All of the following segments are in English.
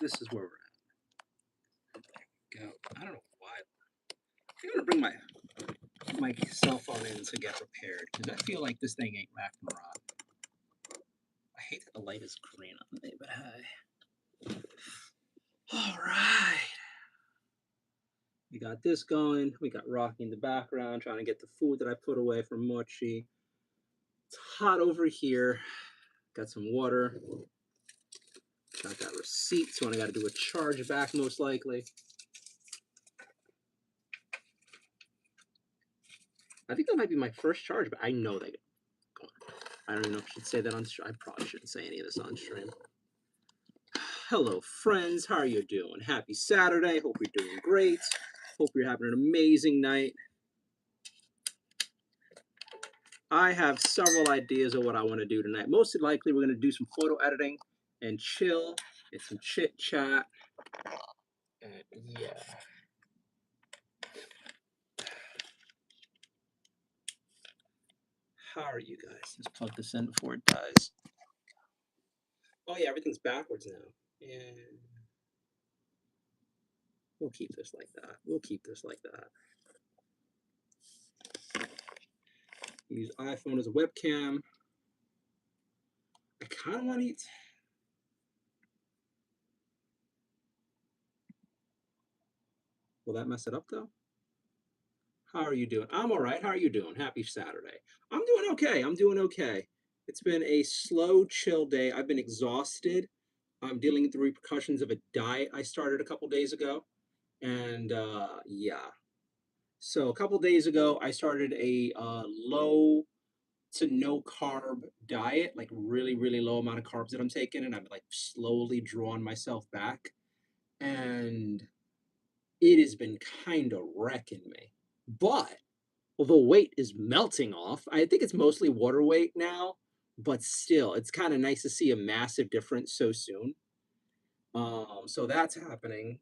this is where we're at. Go. I don't know why. I'm gonna bring my cell phone in to get repaired because I feel like this thing ain't wrapped and rock. I hate that the light is green on me, but hey. All right. We got this going. We got Rocky in the background trying to get the food that I put away from Mochi. It's hot over here. Got some water. Got that receipt, so I got to do a charge back most likely. I think that might be my first charge, but I know they go on. I don't even know if I should say that on stream. I probably shouldn't say any of this on stream. Hello, friends. How are you doing? Happy Saturday. Hope you're doing great. Hope you're having an amazing night. I have several ideas of what I want to do tonight. Most likely, we're going to do some photo editing and chill and some chit chat. And yeah. How are you guys? Let's plug this in before it dies. Oh yeah, everything's backwards now. Yeah. We'll keep this like that. We'll keep this like that. Use iPhone as a webcam. I kind of want to eat. Will that mess it up though? How are you doing? I'm all right. How are you doing? Happy Saturday. I'm doing okay. I'm doing okay. It's been a slow, chill day. I've been exhausted. I'm dealing with the repercussions of a diet I started a couple days ago. And yeah. So a couple days ago, I started a low to no carb diet, like really, really low amount of carbs that I'm taking. And I'm like slowly drawing myself back. And it has been kind of wrecking me. But although weight is melting off, I think it's mostly water weight now, but still, it's kind of nice to see a massive difference so soon. So that's happening.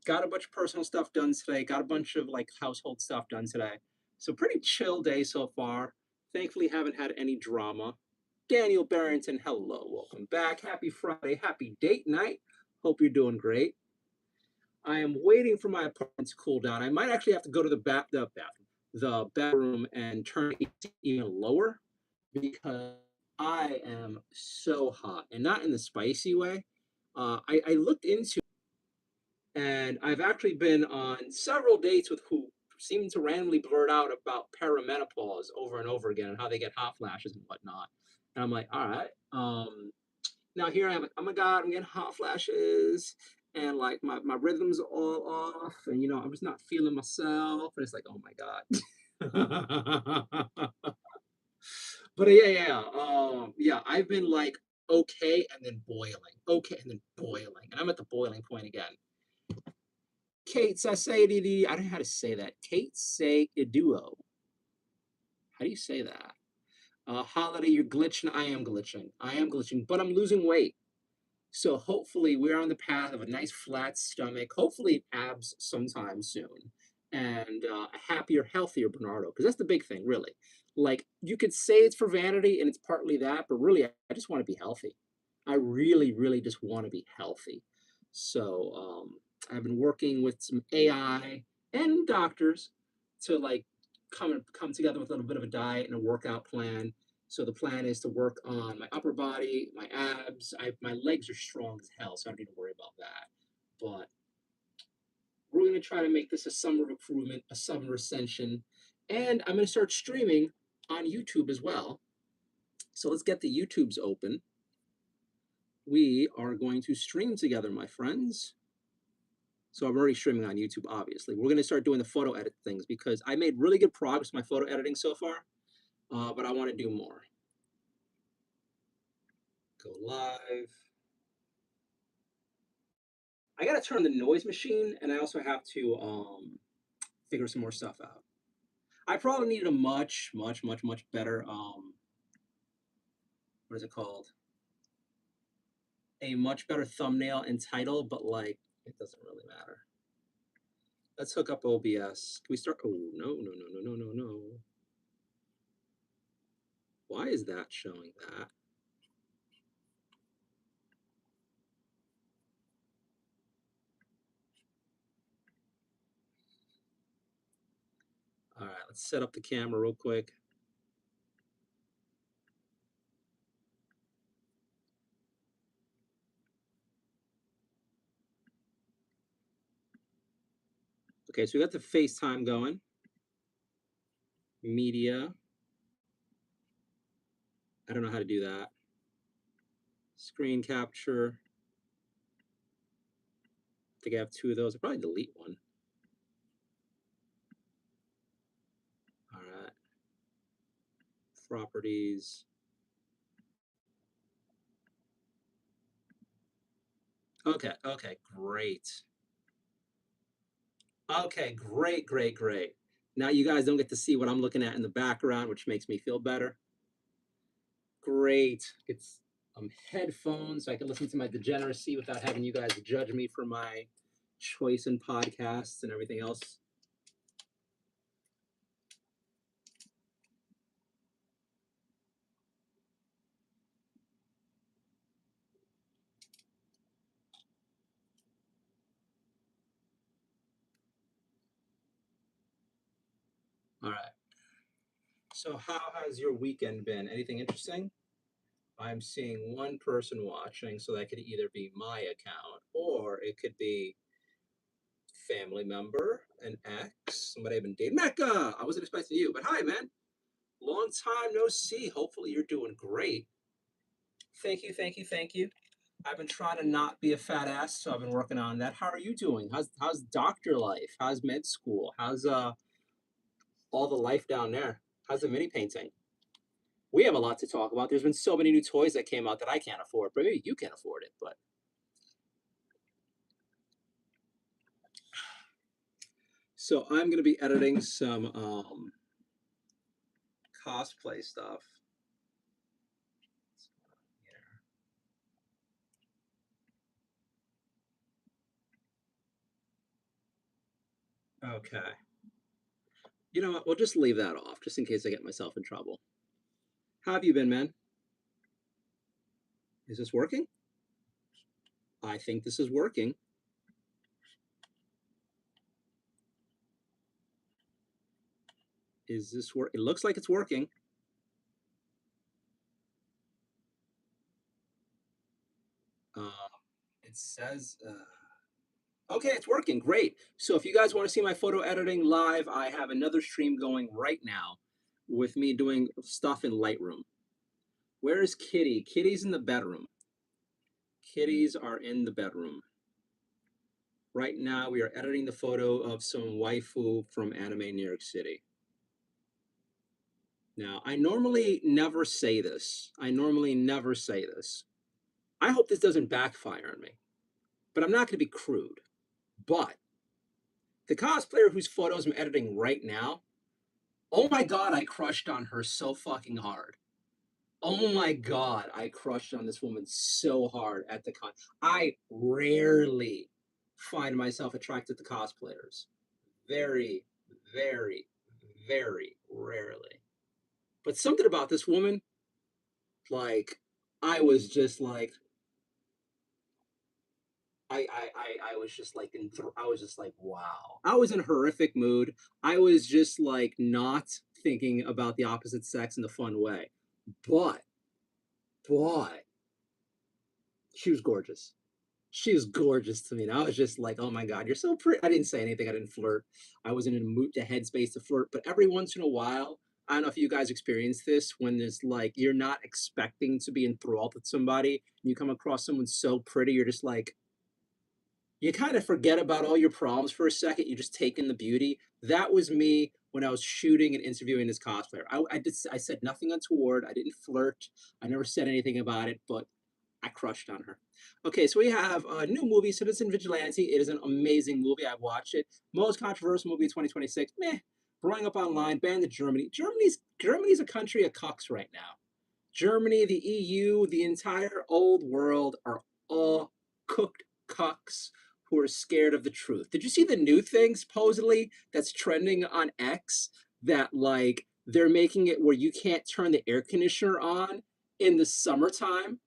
Got a bunch of personal stuff done today. Got a bunch of like household stuff done today. So pretty chill day so far. Thankfully, haven't had any drama. Daniel Barrington, hello, welcome back. Happy Friday, happy date night. Hope you're doing great. I am waiting for my apartment to cool down. I might actually have to go to the bedroom and turn it even lower because I am so hot and not in the spicy way. I looked into and I've actually been on several dates with who seem to randomly blurt out about perimenopause over and over again and how they get hot flashes and whatnot. And I'm like, all right. Now here I am, like, oh my God, I'm getting hot flashes and like my rhythm's all off and you know, I'm just not feeling myself. And it's like, oh my God. But yeah, I've been like okay and then boiling, okay and then boiling, and I'm at the boiling point again. Kate Sasedi, I don't know how to say that. Kate say Iduo. How do you say that? Holiday, you're glitching. I am glitching. I am glitching, but I'm losing weight. So hopefully we're on the path of a nice flat stomach. Hopefully abs sometime soon, and a happier, healthier Bernardo. Because that's the big thing, really. Like you could say it's for vanity, and it's partly that, but really, I just want to be healthy. I really, really just want to be healthy. So I've been working with some AI and doctors to like come together with a little bit of a diet and a workout plan. So the plan is to work on my upper body, my abs. My legs are strong as hell, so I don't need to worry about that. But we're going to try to make this a summer improvement, a summer ascension. And I'm going to start streaming on YouTube as well. So let's get the YouTubes open. We are going to stream together, my friends. So I'm already streaming on YouTube, obviously. We're going to start doing the photo edit things because I made really good progress with my photo editing so far, but I want to do more. Go live. I got to turn the noise machine, and I also have to figure some more stuff out. I probably needed a much better, what is it called? A much better thumbnail and title, but like, it doesn't really matter. Let's hook up OBS. Can we start? Oh, no. Why is that showing that? Let's set up the camera real quick. Okay, so we got the FaceTime going. Media. I don't know how to do that. Screen capture. I think I have two of those. I'll probably delete one. All right. Properties. Okay, great. Okay, great. Now you guys don't get to see what I'm looking at in the background, which makes me feel better. Great. It's headphones so I can listen to my degeneracy without having you guys judge me for my choice in podcasts and everything else. All right. So how has your weekend been? Anything interesting? I'm seeing one person watching, so that could either be my account or it could be family member, an ex, somebody I've been dating. Mecca, I wasn't expecting you, but hi, man. Long time no see. Hopefully you're doing great. Thank you. I've been trying to not be a fat ass, so I've been working on that. How are you doing? How's doctor life? How's med school? How's all the life down there? How's the mini painting? We have a lot to talk about. There's been so many new toys that came out that I can't afford, but maybe you can afford it. But so I'm gonna be editing some cosplay stuff. Okay. You know what? We'll just leave that off, just in case I get myself in trouble. How have you been, man? Is this working? I think this is working. Is this work? It looks like it's working. It says, okay, it's working. Great. So if you guys want to see my photo editing live, I have another stream going right now with me doing stuff in Lightroom. Where is Kitty? Kitty's in the bedroom. Kitties are in the bedroom. Right now, we are editing the photo of some waifu from Anime New York City. Now, I normally never say this. I hope this doesn't backfire on me, but I'm not going to be crude. But the cosplayer whose photos I'm editing right now, oh my God, I crushed on her so fucking hard. Oh my God, I crushed on this woman so hard at the con. I rarely find myself attracted to cosplayers. Very, very, very rarely. But something about this woman, like, I was just like, I was just like, I was just like, wow. I was in a horrific mood. I was just like not thinking about the opposite sex in a fun way. But, but, she was gorgeous. She was gorgeous to me. And I was just like, oh my God, you're so pretty. I didn't say anything. I didn't flirt. I wasn't in a mood to headspace to flirt. But every once in a while, I don't know if you guys experience this when there's like, you're not expecting to be enthralled with somebody. And you come across someone so pretty, you're just like, you kind of forget about all your problems for a second. You just take in the beauty. That was me when I was shooting and interviewing this cosplayer. I said nothing untoward. I didn't flirt. I never said anything about it, but I crushed on her. Okay, so we have a new movie, Citizen Vigilante. It is an amazing movie. I watched it. Most controversial movie of 2026. Meh. Growing up online, banned in Germany. Germany's a country of cucks right now. Germany, the EU, the entire old world are all cooked cucks who are scared of the truth. Did you see the new thing supposedly that's trending on X that like they're making it where you can't turn the air conditioner on in the summertime?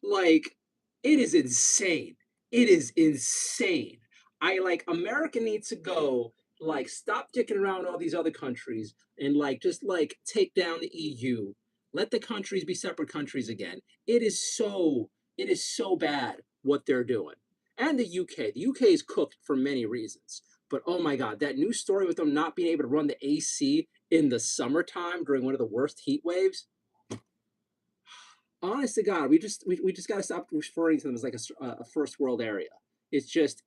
Like, it is insane. It is insane. I like America needs to go Like, stop dicking around all these other countries and like just like take down the EU. Let the countries be separate countries again. It is so bad what they're doing. And the UK. The UK is cooked for many reasons. But oh my god, that new story with them not being able to run the AC in the summertime during one of the worst heat waves. Honest to God, we just got to stop referring to them as like a first world area. It's just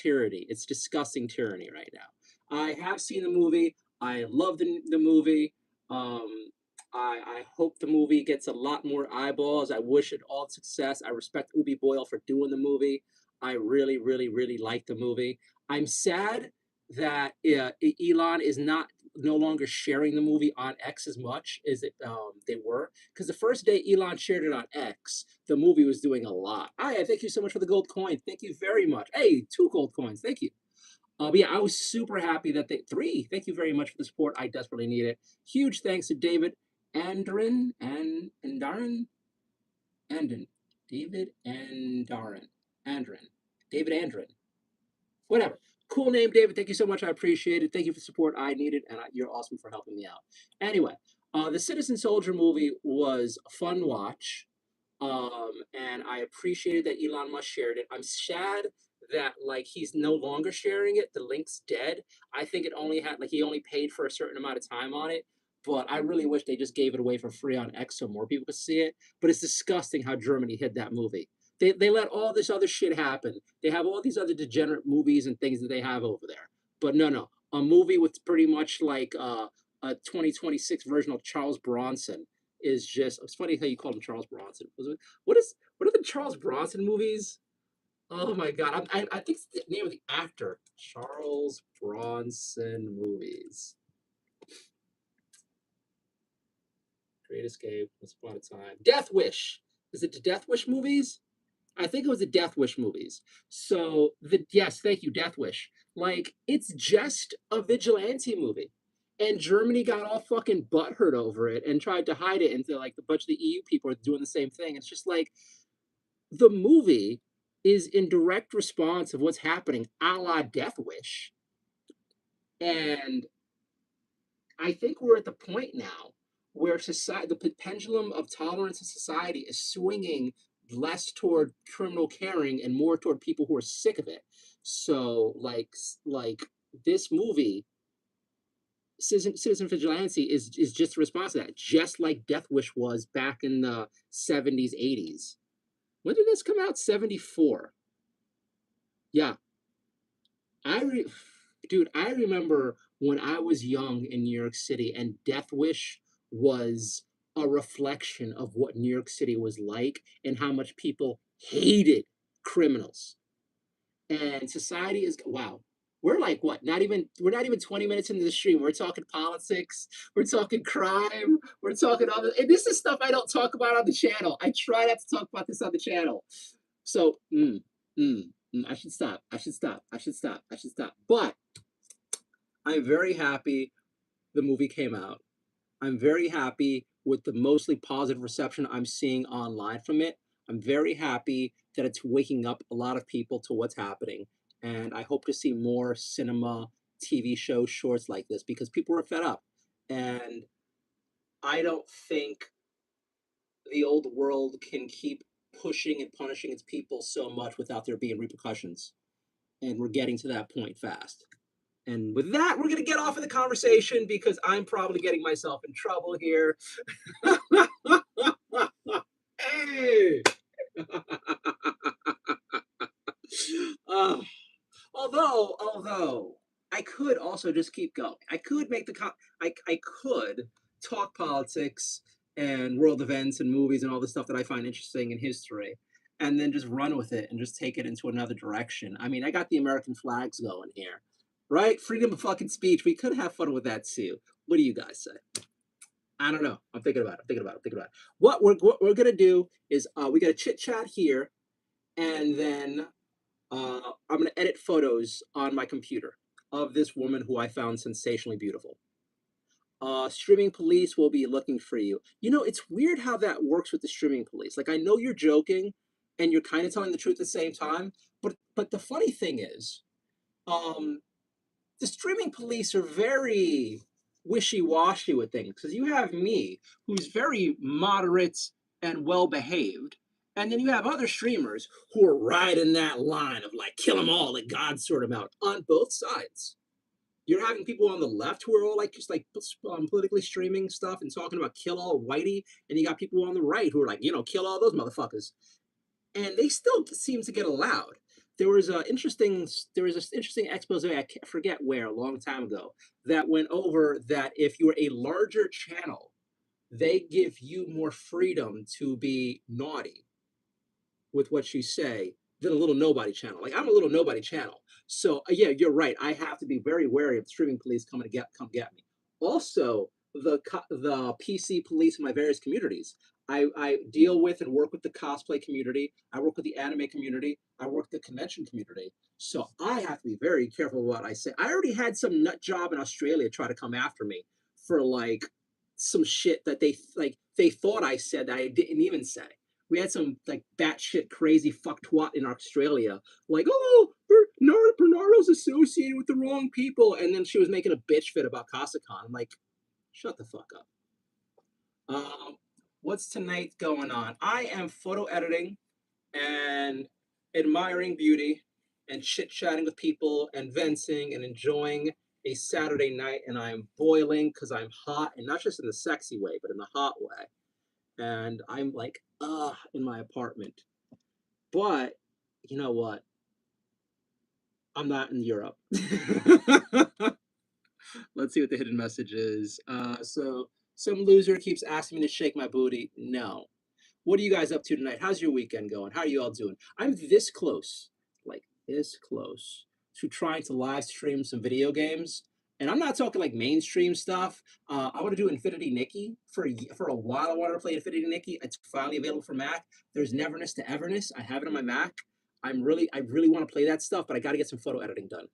tyranny. It's disgusting tyranny right now. I have seen the movie. I love the movie. Um, I hope the movie gets a lot more eyeballs. I wish it all success. I respect Ubi Boyle for doing the movie. I really, really, really like the movie. I'm sad that Elon is not no longer sharing the movie on X as much as they were, because the first day Elon shared it on X, the movie was doing a lot. Thank you so much for the gold coin. Thank you very much. Hey, 2 gold coins. Thank you. But yeah, I was super happy that they three. Thank you very much for the support. I desperately need it. Huge thanks to David and Darren Andren, David Andren, David Andren, whatever. Cool name, David. Thank you so much. I appreciate it. Thank you for the support. I need it, and you're awesome for helping me out. Anyway, the Citizen Soldier movie was a fun watch. And I appreciated that Elon Musk shared it. I'm sad that like he's no longer sharing it. The link's dead. I think it only had like he only paid for a certain amount of time on it. But I really wish they just gave it away for free on X so more people could see it. But it's disgusting how Germany hid that movie. They let all this other shit happen. They have all these other degenerate movies and things that they have over there. But no. A movie with pretty much like a 2026 version of Charles Bronson is just it's funny how you call him Charles Bronson. What are the Charles Bronson movies? Oh my god. I think it's the name of the actor. Charles Bronson movies. Great Escape, Once Upon a Time. Death Wish. Is it the Death Wish movies? I think it was the Death Wish movies. So the yes, thank you, Death Wish. Like it's just a vigilante movie. And Germany got all fucking butthurt over it and tried to hide it until like a bunch of the EU people are doing the same thing. It's just like the movie is in direct response of what's happening, a la Death Wish. And I think we're at the point now where society, the pendulum of tolerance in society is swinging less toward criminal caring and more toward people who are sick of it. So, like this movie, Citizen Vigilante is just a response to that, just like Death Wish was back in the 70s, 80s. When did this come out? 74. Yeah, I dude, I remember when I was young in New York City and Death Wish was a reflection of what New York City was like and how much people hated criminals. And society is wow. We're like what? We're not even 20 minutes into the stream. We're talking politics, we're talking crime, we're talking other and this is stuff I don't talk about on the channel. I try not to talk about this on the channel. So I should stop. I should stop. I should stop. I should stop. But I'm very happy the movie came out. I'm very happy with the mostly positive reception I'm seeing online from it. I'm very happy that it's waking up a lot of people to what's happening. And I hope to see more cinema, TV shows, shorts like this because people are fed up. And I don't think the old world can keep pushing and punishing its people so much without there being repercussions. And we're getting to that point fast. And with that, we're going to get off of the conversation because I'm probably getting myself in trouble here. Hey! uh, although I could also just keep going. I could make I could talk politics and world events and movies and all the stuff that I find interesting in history and then just run with it and just take it into another direction. I mean, I got the American flags going here, right? Freedom of fucking speech. We could have fun with that too. What do you guys say? I don't know. I'm thinking about it. I'm thinking about it. I'm thinking about it. What we're gonna do is we got a chit chat here, and then I'm gonna edit photos on my computer of this woman who I found sensationally beautiful. Streaming police will be looking for you. You know, it's weird how that works with the streaming police. Like I know you're joking, and you're kind of telling the truth at the same time, but the funny thing is, um, the streaming police are very wishy-washy with things because you have me, who's very moderate and well behaved, and then you have other streamers who are riding that line of like kill them all, like God sort them out on both sides. You're having people on the left who are all like just like politically streaming stuff and talking about kill all whitey, and you got people on the right who are like, kill all those motherfuckers, and they still seem to get allowed. There was this interesting expose, I can't forget where, a long time ago, that went over that if you're a larger channel, they give you more freedom to be naughty with what you say than a little nobody channel. Like I'm a little nobody channel. So yeah, you're right. I have to be very wary of the streaming police coming to come get me. Also, the PC police in my various communities. I deal with and work with the cosplay community. I work with the anime community. I work the convention community. So I have to be very careful what I say. I already had some nut job in Australia try to come after me for like some shit that they thought I said that I didn't even say. We had some like batshit crazy fuck twat in Australia, like, oh, Bernardo's associated with the wrong people, and then she was making a bitch fit about Casacon. I'm like, shut the fuck up. What's tonight going on? I am photo editing and admiring beauty and chit chatting with people and venting and enjoying a Saturday night, and I'm boiling because I'm hot, and not just in the sexy way, but in the hot way. And I'm like, in my apartment. But you know what? I'm not in Europe. Let's see what the hidden message is. So some loser keeps asking me to shake my booty. No. What are you guys up to tonight? How's your weekend going? How are you all doing? I'm this close, like this close, to trying to live stream some video games. And I'm not talking like mainstream stuff. I want to do Infinity Nikki for a while. I wanted to play Infinity Nikki. It's finally available for Mac. There's Neverness to Everness. I have it on my Mac. I really want to play that stuff, but I got to get some photo editing done.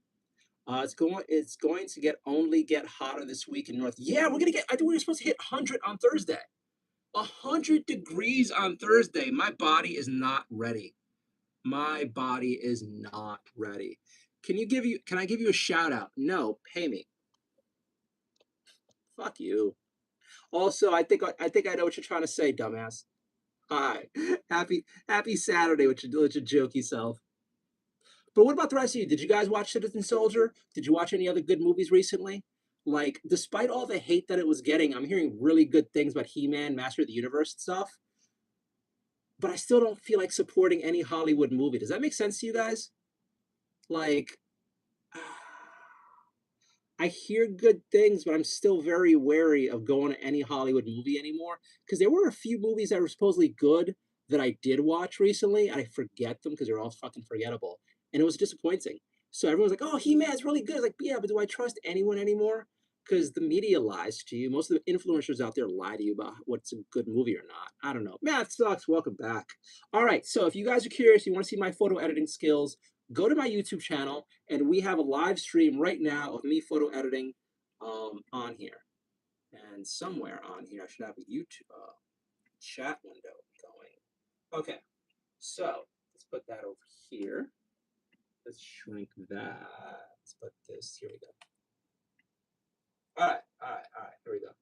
It's going to get hotter this week in North. Yeah, we're gonna get. I think we were supposed to hit 100 on Thursday. 100 degrees on Thursday. My body is not ready. My body is not ready. Can I give you a shout out? No, pay me. Fuck you. Also, I think I know what you're trying to say, dumbass. Hi. Happy Saturday with your jokey self. But what about the rest of you? Did you guys watch Citizen Soldier? Did you watch any other good movies recently? Like, despite all the hate that it was getting, I'm hearing really good things about He-Man, Master of the Universe stuff. But I still don't feel like supporting any Hollywood movie. Does that make sense to you guys? Like, I hear good things, but I'm still very wary of going to any Hollywood movie anymore because there were a few movies that were supposedly good that I did watch recently, and I forget them because they're all fucking forgettable, and it was disappointing. So everyone's like, "Oh, He-Man's really good." It's like, yeah, but do I trust anyone anymore? Because the media lies to you. Most of the influencers out there lie to you about what's a good movie or not. I don't know. Math sucks. Welcome back. All right. So if you guys are curious, you want to see my photo editing skills, go to my YouTube channel, and we have a live stream right now of me photo editing on here. And somewhere on here, I should have a YouTube chat window going. Okay. So let's put that over here. Let's shrink that. Let's put this. Here we go. All right. Here we go.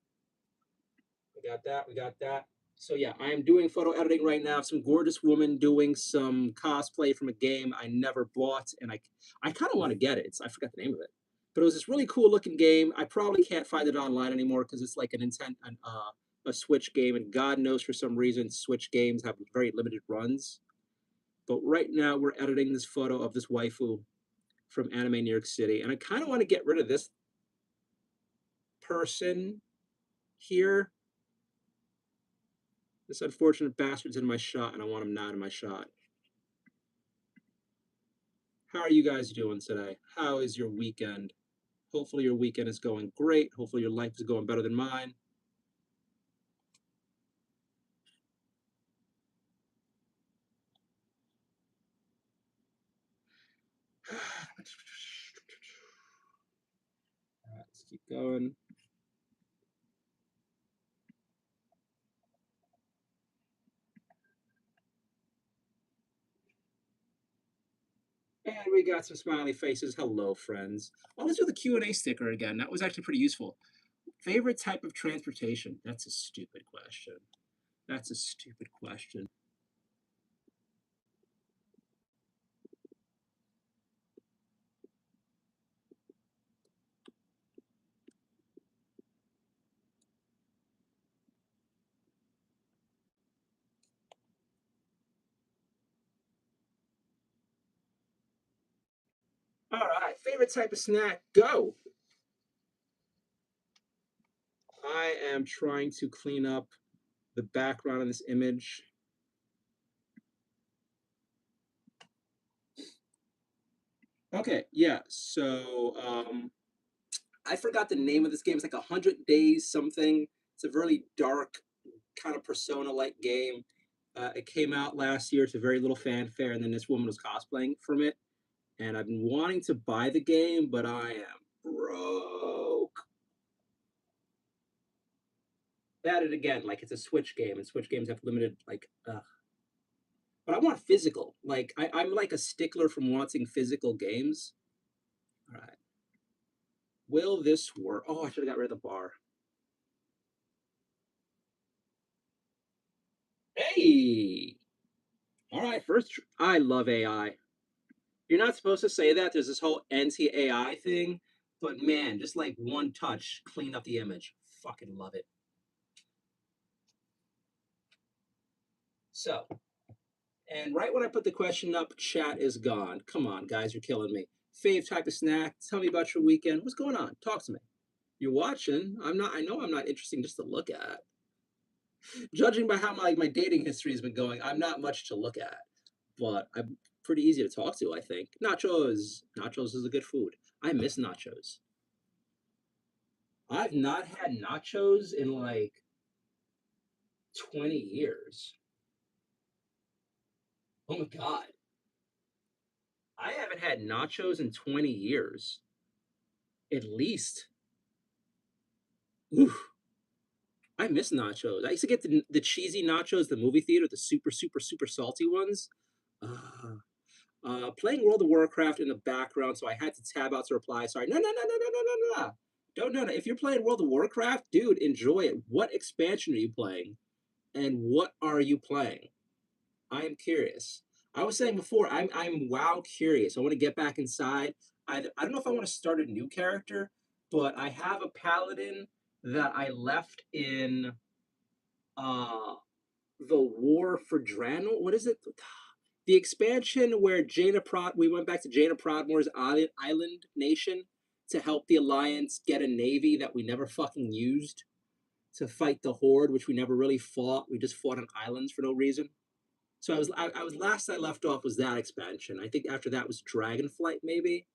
We got that. We got that. So yeah, I am doing photo editing right now. Some gorgeous woman doing some cosplay from a game I never bought, and I kind of want to get it. I forgot the name of it, but it was this really cool looking game. I probably can't find it online anymore because it's like a Switch game, and God knows for some reason Switch games have very limited runs. But right now we're editing this photo of this waifu from Anime New York City, and I kind of want to get rid of this person here. This unfortunate bastard's in my shot, and I want him not in my shot. How are you guys doing today? How is your weekend? Hopefully your weekend is going great. Hopefully your life is going better than mine. All right, let's keep going. And And we got some smiley faces. Hello, friends. Oh, let's do the Q&A sticker again. That was actually pretty useful. Favorite type of transportation? That's a stupid question. That's a stupid question. All right, favorite type of snack? Go. I am trying to clean up the background of this image. Okay, yeah. So I forgot the name of this game. It's like 100 Days something. It's a really dark kind of Persona-like game. It came out last year to very little fanfare, and then this woman was cosplaying from it. And I've been wanting to buy the game, but I am broke. At it again, like it's a Switch game, and Switch games have limited like. But I want physical. Like I'm like a stickler from wanting physical games. All right. Will this work? Oh, I should have got rid of the bar. Hey. All right. First, I love AI. You're not supposed to say that. There's this whole anti-AI thing, but man, just like one touch, clean up the image. Fucking love it. So, and right when I put the question up, chat is gone. Come on, guys, you're killing me. Fave type of snack. Tell me about your weekend. What's going on? Talk to me. You're watching. I'm not. I know I'm not interesting just to look at. Judging by how my dating history has been going, I'm not much to look at. But I'm pretty easy to talk to. I think nachos. Nachos is a good food. I miss nachos. I've not had nachos in like 20 years. Oh my god. I haven't had nachos in 20 years. At least. Oof. I miss nachos. I used to get the cheesy nachos, the movie theater, the super, super, super salty ones. Uh, Playing World of Warcraft in the background, so I had to tab out to reply. Sorry. No, no, no, no, no, no, no, no. Don't no, no. If you're playing World of Warcraft, dude, enjoy it. What expansion are you playing? And what are you playing? I am curious. I was saying before, I'm WoW curious. I want to get back inside. I don't know if I want to start a new character, but I have a paladin that I left in uh the War for Draenor. What is it? The expansion where we went back to Jaina Prodmore's island nation to help the Alliance get a navy that we never fucking used to fight the Horde, which we never really fought. We just fought on islands for no reason. So I was last I left off was that expansion. I think after that was Dragonflight maybe,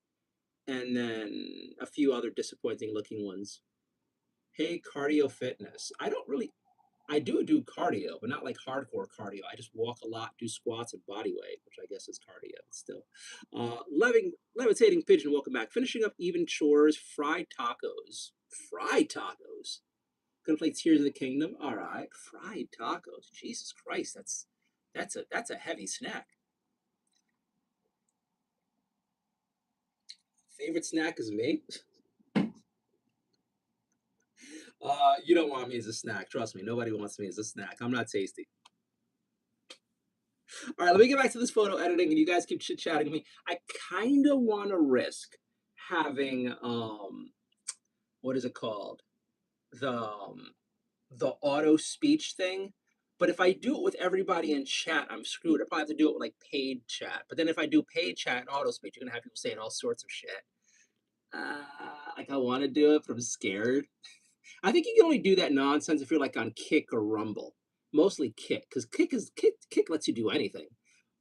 and then a few other disappointing looking ones. Hey, cardio fitness. I do cardio, but not like hardcore cardio. I just walk a lot, do squats and body weight, which I guess is cardio, but still. Levitating pigeon, welcome back. Finishing up even chores, fried tacos. Fried tacos. Gonna play Tears of the Kingdom. All right, fried tacos. Jesus Christ, that's a heavy snack. Favorite snack is me. You don't want me as a snack. Trust me, nobody wants me as a snack. I'm not tasty. All right, let me get back to this photo editing, and you guys keep chit chatting with me. I kind of want to risk having what is it called? The auto speech thing. But if I do it with everybody in chat, I'm screwed. I probably have to do it with like paid chat. But then if I do paid chat and auto speech, you're gonna have people saying all sorts of shit. Like I want to do it, but I'm scared. I think you can only do that nonsense if you're like on Kick or Rumble. Mostly Kick, because Kick lets you do anything.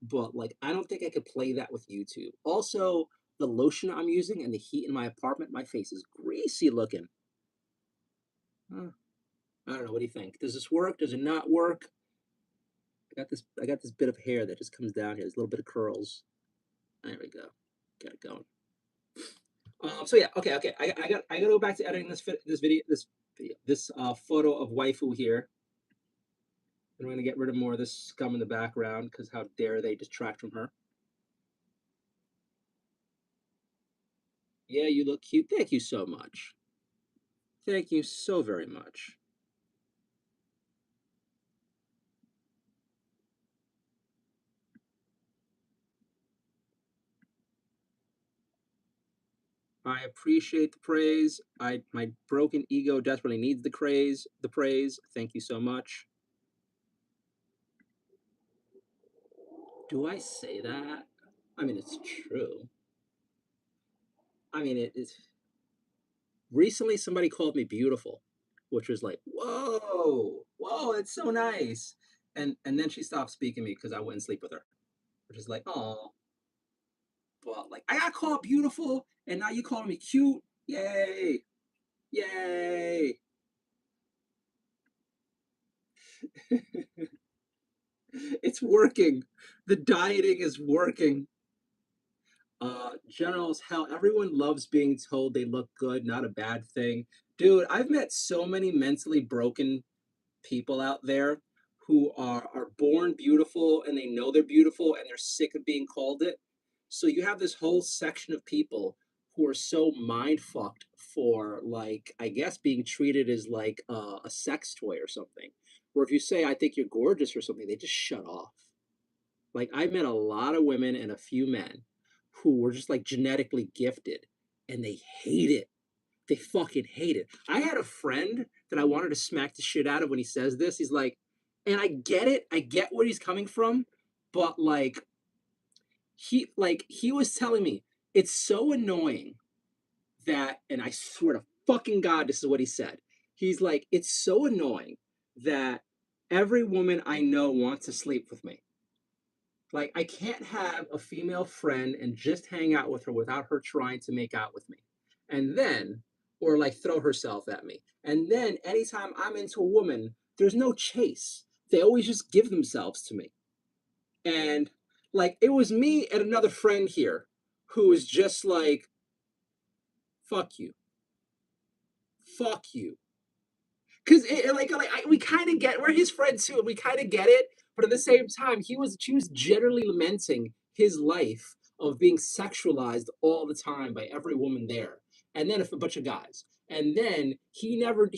But like I don't think I could play that with YouTube. Also, the lotion I'm using and the heat in my apartment, my face is greasy looking. Huh. I don't know. What do you think? Does this work? Does it not work? I got this bit of hair that just comes down here. There's a little bit of curls. There we go. Got it going. So yeah, okay. I gotta go back to editing this photo of waifu here. And we're gonna get rid of more of this scum in the background because how dare they distract from her. Yeah, you look cute. Thank you so much. Thank you so very much. I appreciate the praise. My broken ego desperately needs the praise. The praise. Thank you so much. Do I say that? I mean, it's true. I mean, it is. Recently, somebody called me beautiful, which was like, whoa, whoa, it's so nice. And then she stopped speaking to me because I wouldn't sleep with her, which is like, oh, well, like I got called beautiful, and now you calling me cute. Yay, yay. It's working. The dieting is working. General's hell. Everyone loves being told they look good, not a bad thing. Dude, I've met so many mentally broken people out there who are born beautiful and they know they're beautiful and they're sick of being called it. So you have this whole section of people who are so mind fucked for like I guess being treated as like a sex toy or something. Where if you say I think you're gorgeous or something, they just shut off. Like I met a lot of women and a few men who were just like genetically gifted and they hate it. They fucking hate it. I had a friend that I wanted to smack the shit out of when he says this. He's like, and I get it. I get where he's coming from, but he was telling me it's so annoying that, and I swear to fucking God, this is what he said. He's like, it's so annoying that every woman I know wants to sleep with me. Like, I can't have a female friend and just hang out with her without her trying to make out with me. And then, or like throw herself at me. And then, anytime I'm into a woman, there's no chase. They always just give themselves to me. And like, it was me and another friend here who was just like, fuck you. Fuck you. Because we kind of get, we're his friends too, and we kind of get it. But at the same time, she was generally lamenting his life of being sexualized all the time by every woman there, and then a bunch of guys. And then he never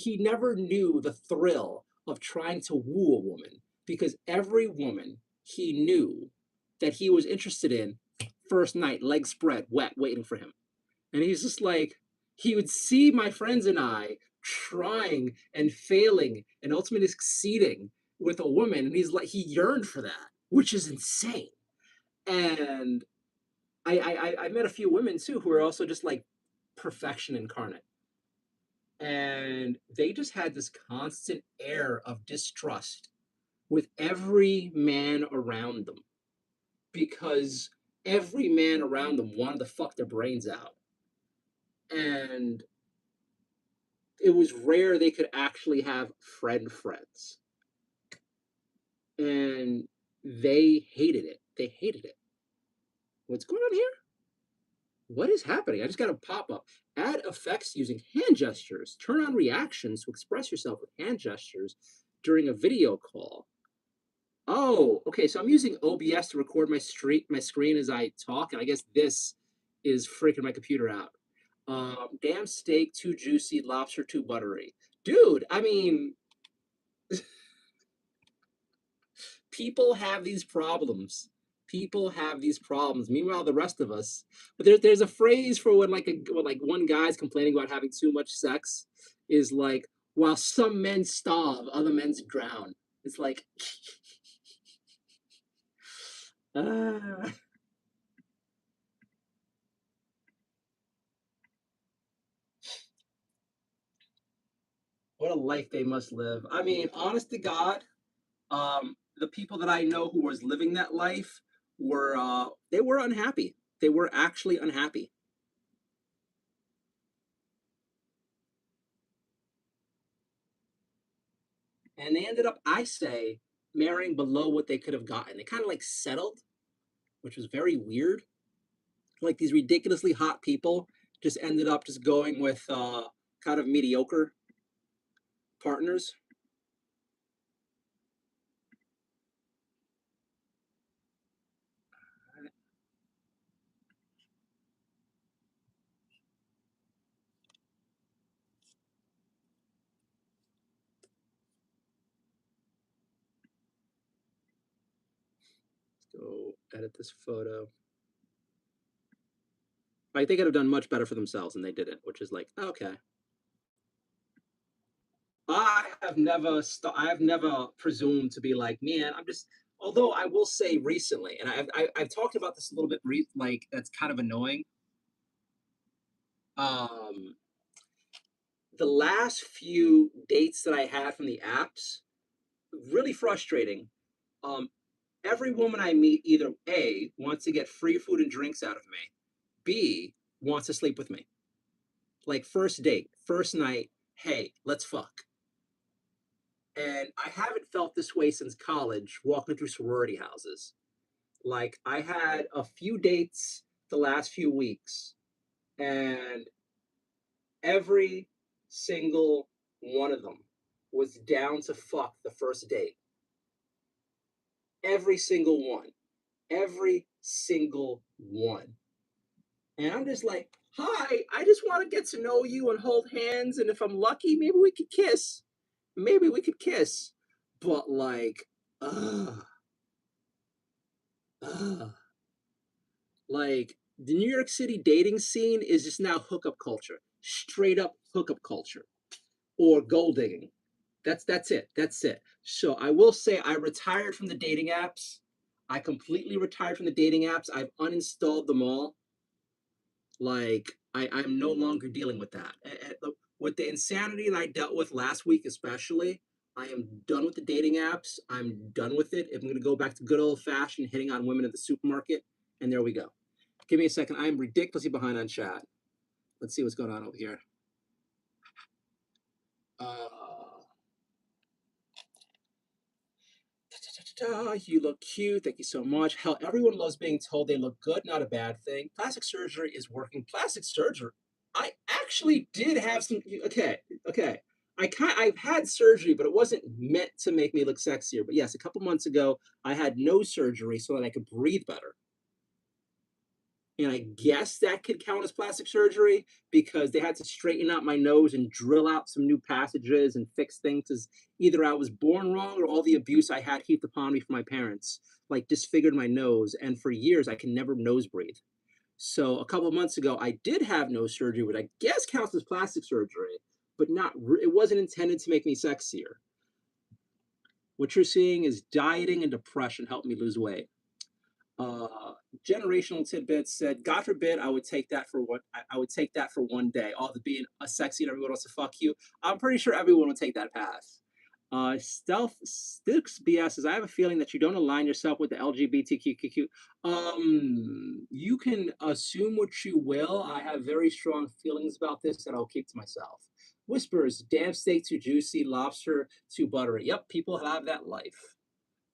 knew the thrill of trying to woo a woman because every woman he knew that he was interested in, first night, legs spread, wet, waiting for him. And he's just like, he would see my friends and I trying and failing and ultimately succeeding with a woman. And he's like, he yearned for that, which is insane. And I met a few women too who are also just like perfection incarnate. And they just had this constant air of distrust with every man around them because every man around them wanted to fuck their brains out. And it was rare they could actually have friends. And they hated it. They hated it. What's going on here? What is happening? I just got a pop up. Add effects using hand gestures. Turn on reactions to express yourself with hand gestures during a video call. Oh, okay. So I'm using OBS to record my screen as I talk, and I guess this is freaking my computer out. Damn steak, too juicy, lobster too buttery. Dude, I mean, people have these problems. People have these problems. Meanwhile, the rest of us. But there's a phrase for when like one guy's complaining about having too much sex is like, while some men starve, other men drown. It's like, ah, what a life they must live. I mean, honest to God, the people that I know who was living that life were they were unhappy. They were actually unhappy. And they ended up, I say, marrying below what they could have gotten. They kind of like settled, which was very weird. Like these ridiculously hot people just ended up just going with kind of mediocre partners. Edit this photo. Like they could have done much better for themselves and they didn't, which is like, okay. I have never presumed to be like, man, I'm just, although I will say recently, and I've talked about this a little bit, like that's kind of annoying. Um, the last few dates that I had from the apps, really frustrating. Um, every woman I meet either A, wants to get free food and drinks out of me, B, wants to sleep with me. Like first date, first night, hey, let's fuck. And I haven't felt this way since college, walking through sorority houses. Like I had a few dates the last few weeks, and every single one of them was down to fuck the first date. Every single one. Every single one. And I'm just like, hi, I just want to get to know you and hold hands. And if I'm lucky, maybe we could kiss. Maybe we could kiss. But like, ugh, ugh. Like the New York City dating scene is just now hookup culture, straight up hookup culture, or gold digging. That's it. That's it. So I will say I retired from the dating apps. I completely retired from the dating apps. I've uninstalled them all. Like I'm no longer dealing with that. With the insanity that I dealt with last week, especially, I am done with the dating apps. I'm done with it. I'm going to go back to good old fashioned hitting on women at the supermarket. And there we go. Give me a second. I am ridiculously behind on chat. Let's see what's going on over here. You look cute. Thank you so much. Hell, everyone loves being told they look good. Not a bad thing. Plastic surgery is working. Plastic surgery. I actually did have some. Okay, okay. I've had surgery, but it wasn't meant to make me look sexier. But yes, a couple months ago, I had no surgery so that I could breathe better. And I guess that could count as plastic surgery because they had to straighten out my nose and drill out some new passages and fix things. Because either I was born wrong or all the abuse I had heaped upon me from my parents like disfigured my nose. And for years, I can never nose breathe. So a couple of months ago, I did have nose surgery, which I guess counts as plastic surgery, but not. It wasn't intended to make me sexier. What you're seeing is dieting and depression helped me lose weight. Uh, Generational tidbits said, God forbid I would take that for what I would take that for one day. All the being a sexy and everyone wants to fuck you. I'm pretty sure everyone would take that path. Stealth Sticks BS says, I have a feeling that you don't align yourself with the LGBTQ. You can assume what you will. I have very strong feelings about this that I'll keep to myself. Whispers, damn steak too juicy, lobster too buttery. Yep, people have that life.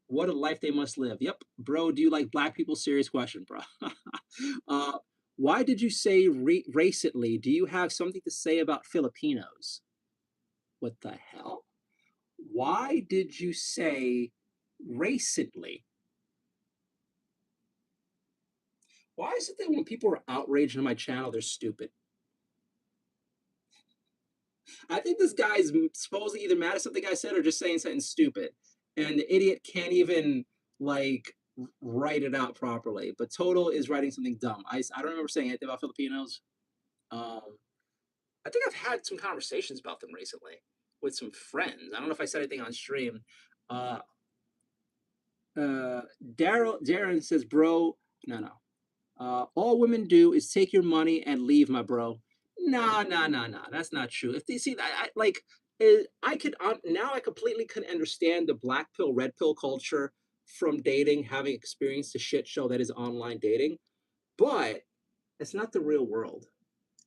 What a life they must live. Yep, bro. Do you like black people? Serious question, bro. uh, why did you say recently? Do you have something to say about Filipinos? What the hell? Why did you say recently? Why is it that when people are outraged on my channel, they're stupid? I think this guy's supposedly either mad at something I said or just saying something stupid. And the idiot can't even like write it out properly. But Total is writing something dumb. I don't remember saying anything about Filipinos. Um, I think I've had some conversations about them recently with some friends. I don't know if I said anything on stream. Uh, Darren says, bro, no. All women do is take your money and leave, my bro. Nah, nah, nah, nah. That's not true. If they see that, I could now I completely can understand the black pill, red pill culture from dating, having experienced the shit show that is online dating, but it's not the real world.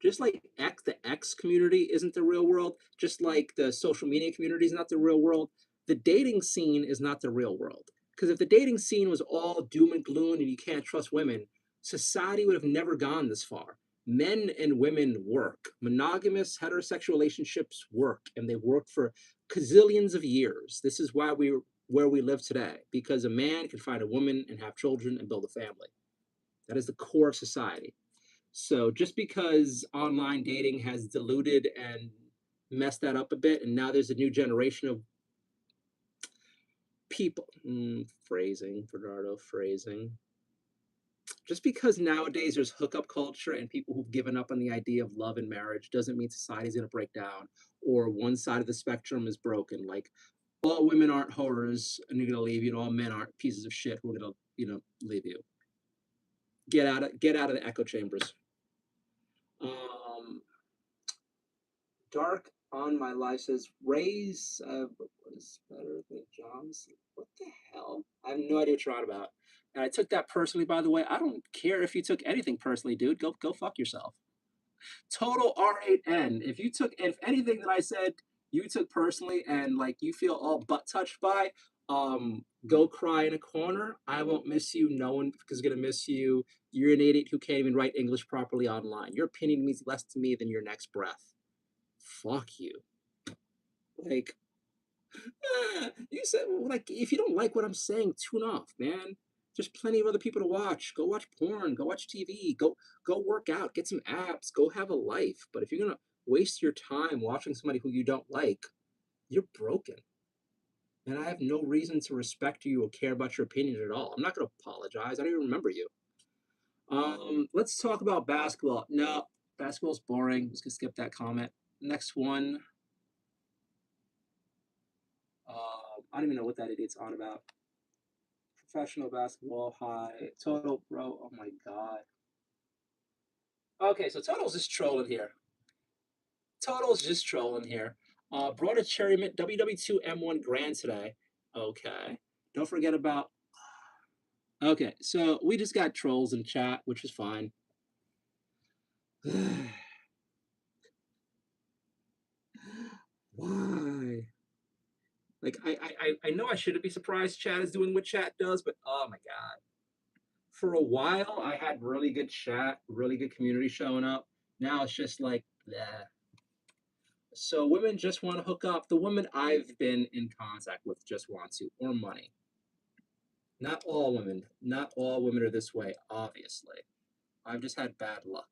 Just like the X community isn't the real world, just like the social media community is not the real world, the dating scene is not the real world. Because if the dating scene was all doom and gloom and you can't trust women, society would have never gone this far. Men and women work. Monogamous heterosexual relationships work, and they work for gazillions of years. This is why we're where we live today, because a man can find a woman and have children and build a family. That is the core of society. So just because online dating has diluted and messed that up a bit, and now there's a new generation of people, phrasing, Bernardo, phrasing. Just because nowadays there's hookup culture and people who've given up on the idea of love and marriage doesn't mean society's gonna break down or one side of the spectrum is broken. Like all women aren't horrors and you're gonna leave you, and all men aren't pieces of shit who are gonna, leave you. Get out of the echo chambers. Um, Dark on my life says Ray's was better than John's. What the hell? I have no idea what you're on about. And I took that personally, by the way. I don't care if you took anything personally, dude. Go fuck yourself. Total R8N. If anything that I said you took personally and like you feel all butt touched by, go cry in a corner. I won't miss you. No one is gonna miss you. You're an idiot who can't even write English properly online. Your opinion means less to me than your next breath. Fuck you. Like, you said, well, like, if you don't like what I'm saying, tune off, man. There's plenty of other people to watch. Go watch porn. Go watch TV. Go work out. Get some abs. Go have a life. But if you're gonna waste your time watching somebody who you don't like, you're broken. And I have no reason to respect you or care about your opinion at all. I'm not gonna apologize. I don't even remember you. Let's talk about basketball. No, basketball's boring. Let's just skip that comment. Next one. I don't even know what that idiot's on about. Professional basketball high total, bro. Oh my god. Okay, so Total's just trolling here. Total's just trolling here. Brought a cherry mint WW2 M1 Grand today. Okay. Don't forget about. Okay, so we just got trolls in chat, which is fine. Why? Like I know I shouldn't be surprised chat is doing what chat does, but oh my god. For a while I had really good chat, really good community showing up. Now it's just like, yeah. So women just want to hook up. The women I've been in contact with just want to, or money. Not all women. Not all women are this way, obviously. I've just had bad luck.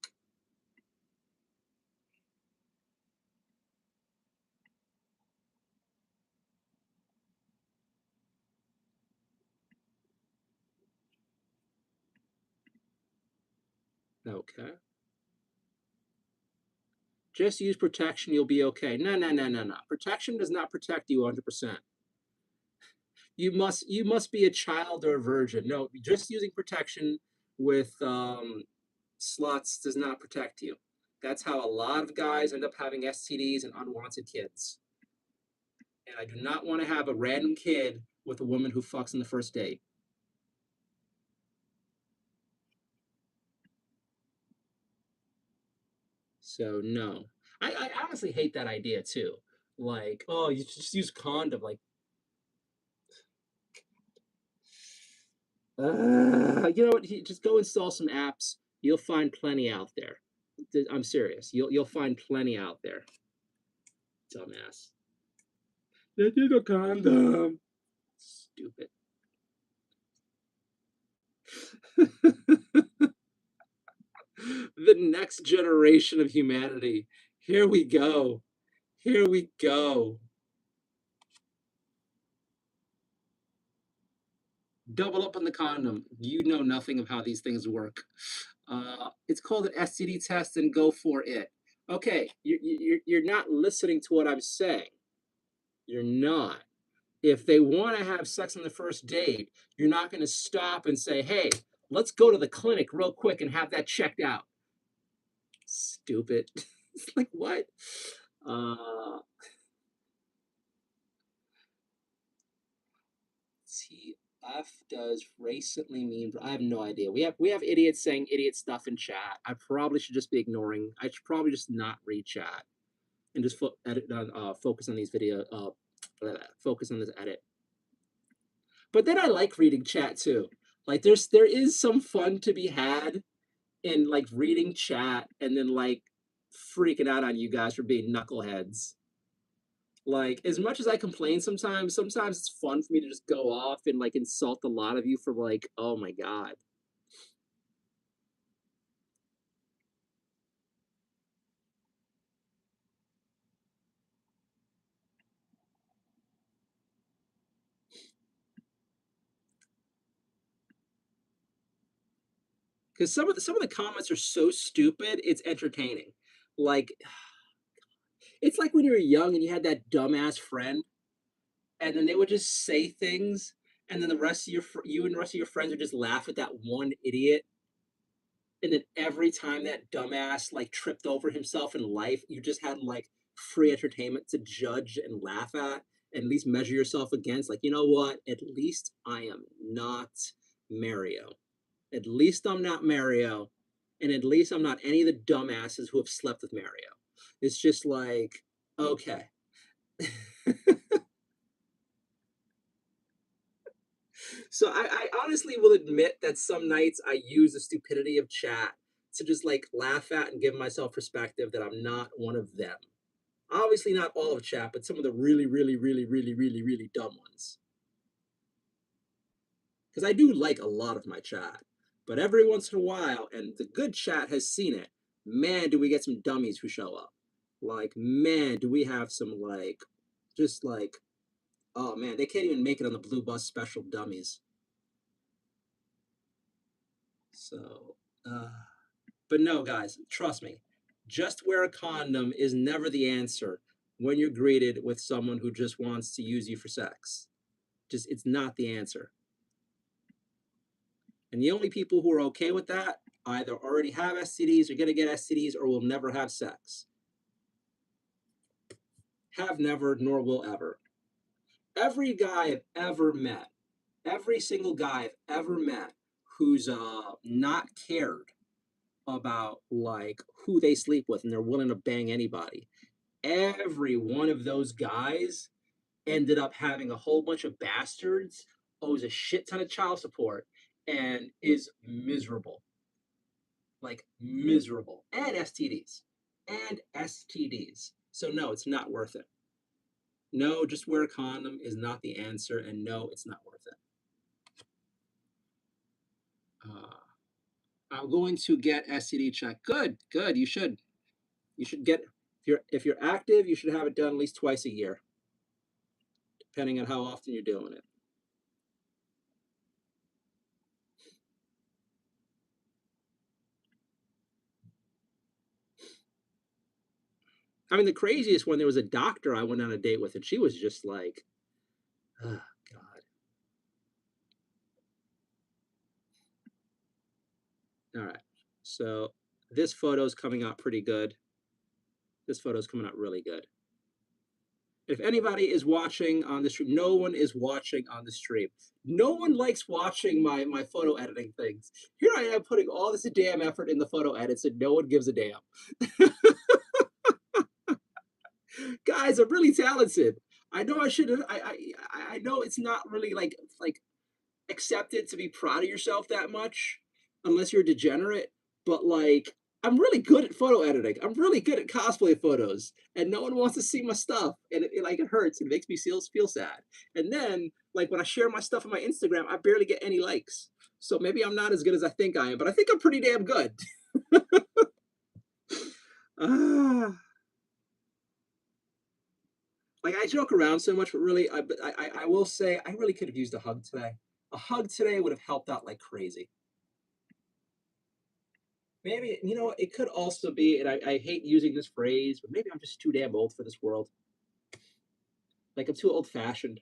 Okay. Just use protection, you'll be okay. No, no, no, no, no. Protection does not protect you 100%. You must be a child or a virgin. No, just using protection with sluts does not protect you. That's how a lot of guys end up having STDs and unwanted kids. And I do not want to have a random kid with a woman who fucks on the first date. So no. I honestly hate that idea too. Like, oh, you just use condom. Like, you know what? Just go install some apps. You'll find plenty out there. I'm serious. You'll find plenty out there. Dumbass. They need a condom. Stupid. The next generation of humanity. Here we go. Here we go. Double up on the condom. You know nothing of how these things work. It's called an STD test and go for it. Okay, you're not listening to what I'm saying. You're not. If they want to have sex on the first date, you're not going to stop and say, hey, let's go to the clinic real quick and have that checked out. Stupid. It's like, what? TF does recently mean, I have no idea. We have idiots saying idiot stuff in chat. I probably should just be ignoring. I should probably just not read chat and just focus on these video focus on this edit. But then I like reading chat too. Like there is some fun to be had in like reading chat and then like freaking out on you guys for being knuckleheads. Like as much as I complain sometimes it's fun for me to just go off and like insult a lot of you for like, oh my god. because some of the comments are so stupid, it's entertaining. Like, it's like when you were young and you had that dumbass friend, and then they would just say things, and then the rest of you and the rest of your friends would just laugh at that one idiot. And then every time that dumbass like tripped over himself in life, you just had like free entertainment to judge and laugh and at least measure yourself against. Like, you know what? At least I am not Mario. At least I'm not Mario. And at least I'm not any of the dumbasses who have slept with Mario. It's just like, okay. So I honestly will admit that some nights I use the stupidity of chat to just like laugh at and give myself perspective that I'm not one of them. Obviously not all of chat, but some of the really, really, really, really, really, really dumb ones. Because I do like a lot of my chat. But every once in a while, and the good chat has seen it, man, do we get some dummies who show up. Like, man, do we have some like just like, oh man, they can't even make it on the blue bus special dummies. So but no, guys, trust me, just wear a condom is never the answer when you're greeted with someone who just wants to use you for sex. Just, it's not the answer. And the only people who are okay with that either already have STDs, are going to get STDs, or will never have sex. Have never, nor will ever. Every guy I've ever met, every single guy I've ever met who's not cared about like who they sleep with and they're willing to bang anybody, every one of those guys ended up having a whole bunch of bastards, owes a shit ton of child support, and is miserable. Like miserable. And STDs. And STDs. So no, it's not worth it. No, just wear a condom is not the answer, and no, it's not worth it. I'm going to get STD check. Good, good. You should. You should get if you're active, you should have it done at least twice a year, depending on how often you're doing it. I mean, the craziest one, there was a doctor I went on a date with, and she was just like, oh, God. All right. So this photo's coming out pretty good. This photo's coming out really good. If anybody is watching on the stream, no one is watching on the stream. No one likes watching my photo editing things. Here I am putting all this damn effort in the photo edits, and no one gives a damn. Guys, I'm really talented. I know I should have. I know it's not really like accepted to be proud of yourself that much, unless you're a degenerate. But like, I'm really good at photo editing. I'm really good at cosplay photos, and no one wants to see my stuff, and it hurts. It makes me feel sad. And then like when I share my stuff on my Instagram, I barely get any likes. So maybe I'm not as good as I think I am, but I think I'm pretty damn good. Ah. Like I joke around so much, but really, I will say I really could have used a hug today. A hug today would have helped out like crazy. Maybe, you know, it could also be, and I hate using this phrase, but maybe I'm just too damn old for this world. Like I'm too old fashioned.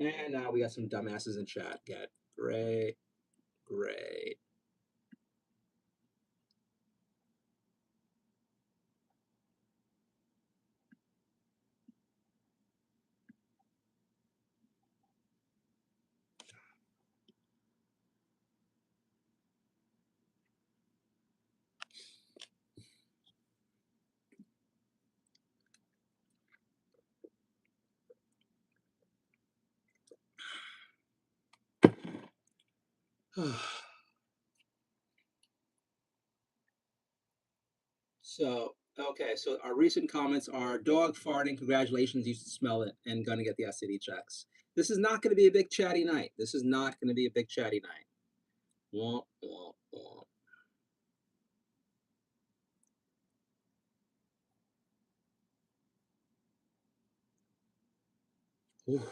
And now we got some dumbasses in chat. Get great, great. So, okay, so our recent comments are dog farting, congratulations, you should smell it, and gonna get the STD checks. This is not gonna be a big chatty night. This is not gonna be a big chatty night. Womp, womp, womp.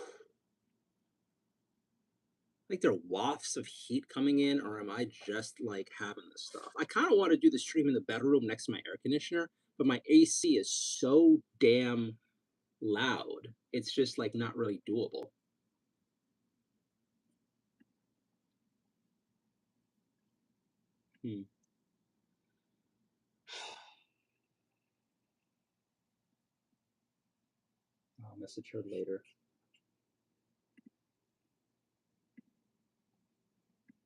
like there are wafts of heat coming in, or am I just like having this stuff? I kind of want to do the stream in the bedroom next to my air conditioner, but my AC is so damn loud. It's just like not really doable. Hmm. I'll message her later.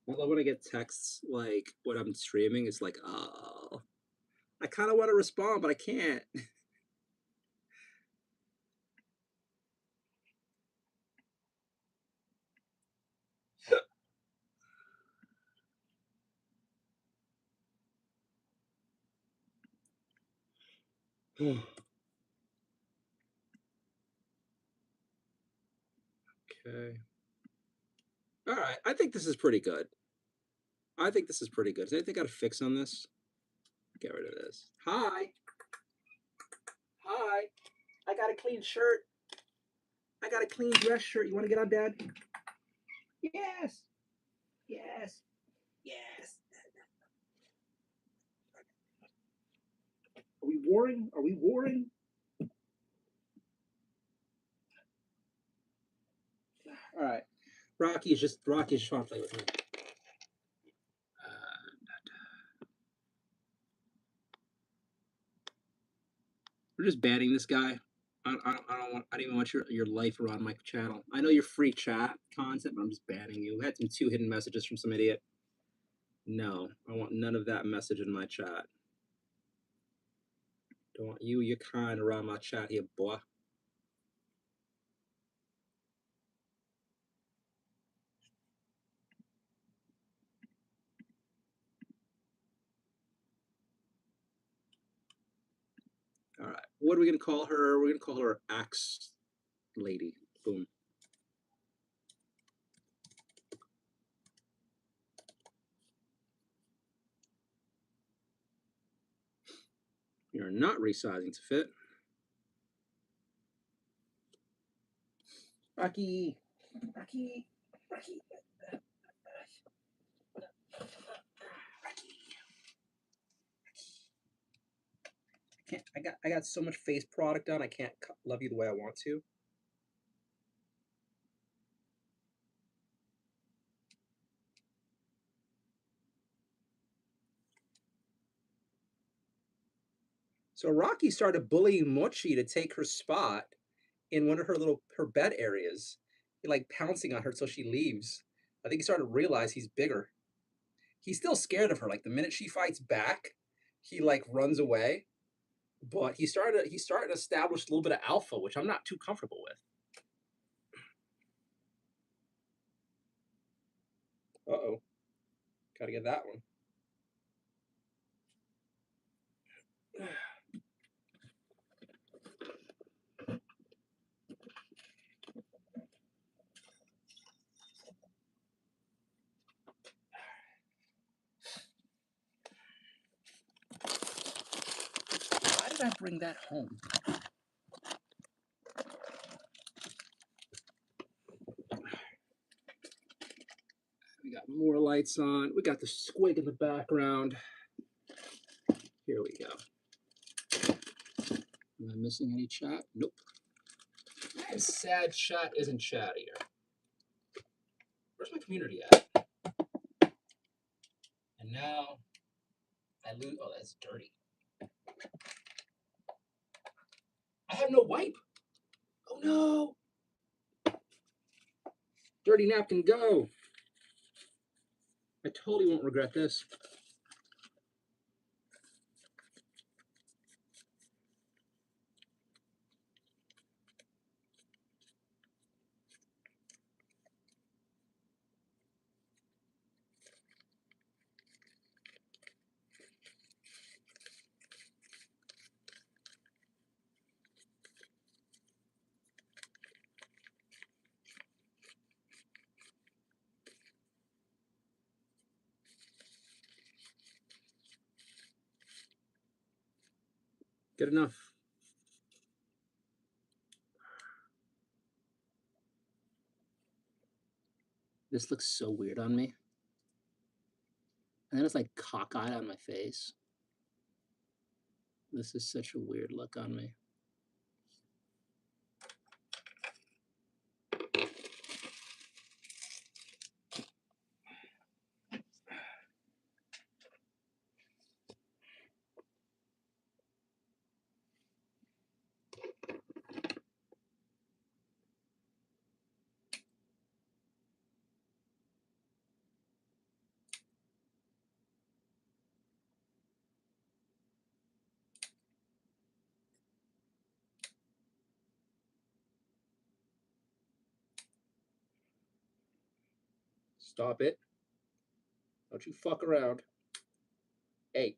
I love when I get texts like when I'm streaming. It's like, oh, I kind of want to respond, but I can't. Okay. All right. I think this is pretty good. I think this is pretty good. Is anything got to fix on this? Get rid of this. Hi. Hi. I got a clean shirt. I got a clean dress shirt. You want to get on, Dad? Yes. Yes. Yes. Are we warring? Are we warring? All right. Rocky's just trying to play with me. We're just banning this guy. I don't even want your life around my channel. I know your free chat concept, but I'm just banning you. I had some 2 hidden messages from some idiot. No, I want none of that message in my chat. Don't want you, your kind around my chat here, boy. All right. What are we gonna call her? We're gonna call her Axe Lady. Boom. You're not resizing to fit. Rocky. Rocky. Rocky. I got so much face product on. I can't love you the way I want to. So Rocky started bullying Mochi to take her spot in one of her bed areas, like pouncing on her till she leaves. I think he started to realize he's bigger. He's still scared of her. Like the minute she fights back, he like runs away. But he's starting to establish a little bit of alpha, which I'm not too comfortable with. Uh-oh. Gotta get that one. Why did I bring that home? We got more lights on. We got the squig in the background. Here we go. Am I missing any chat? Nope. Man, sad chat isn't chattier. Where's my community at? And now I lose. Oh, that's dirty. I have no wipe. Oh no. Dirty napkin, go. I totally won't regret this. Good enough. This looks so weird on me. And then it's like cockeyed on my face. This is such a weird look on me. Stop it. Don't you fuck around. Hey.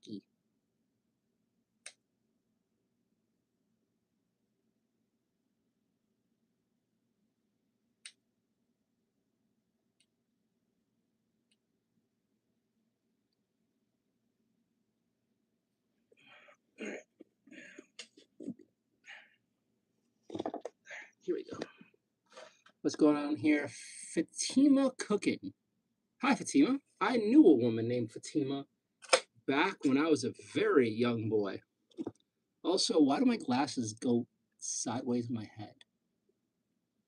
Rocky. All right. Here we go. What's going on here? Fatima Cooking. Hi, Fatima. I knew a woman named Fatima back when I was a very young boy. Also, why do my glasses go sideways in my head?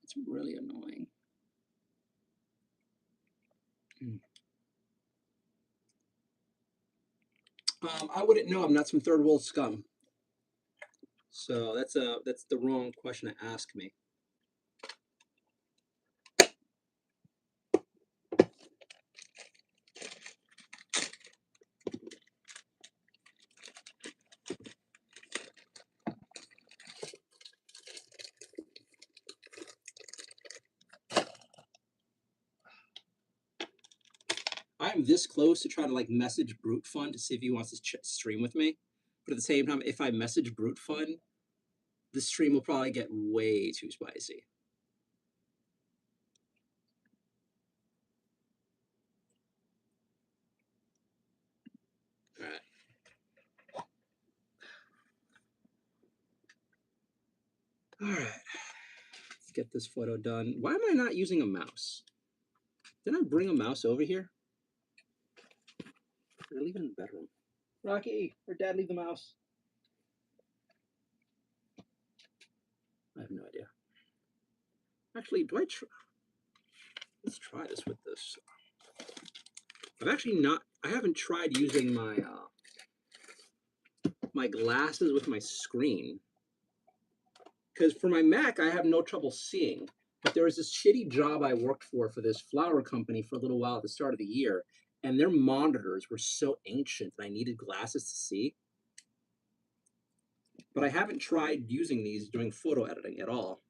It's really annoying. I wouldn't know. I'm not some third world scum. So that's the wrong question to ask me. I'm this close to try to like message Brute Fun to see if he wants to stream with me, but at the same time, if I message Brute Fun, the stream will probably get way too spicy. All right. All right. Let's get this photo done. Why am I not using a mouse? Didn't I bring a mouse over here? Did I leave it in the bedroom? Rocky, or Dad leave the mouse? I have no idea. Actually, do I try? Let's try this with this. I've actually not. I haven't tried using my my glasses with my screen. Because for my Mac, I have no trouble seeing. But there was this shitty job I worked for this flower company for a little while at the start of the year, and their monitors were so ancient that I needed glasses to see. But I haven't tried using these doing photo editing at all.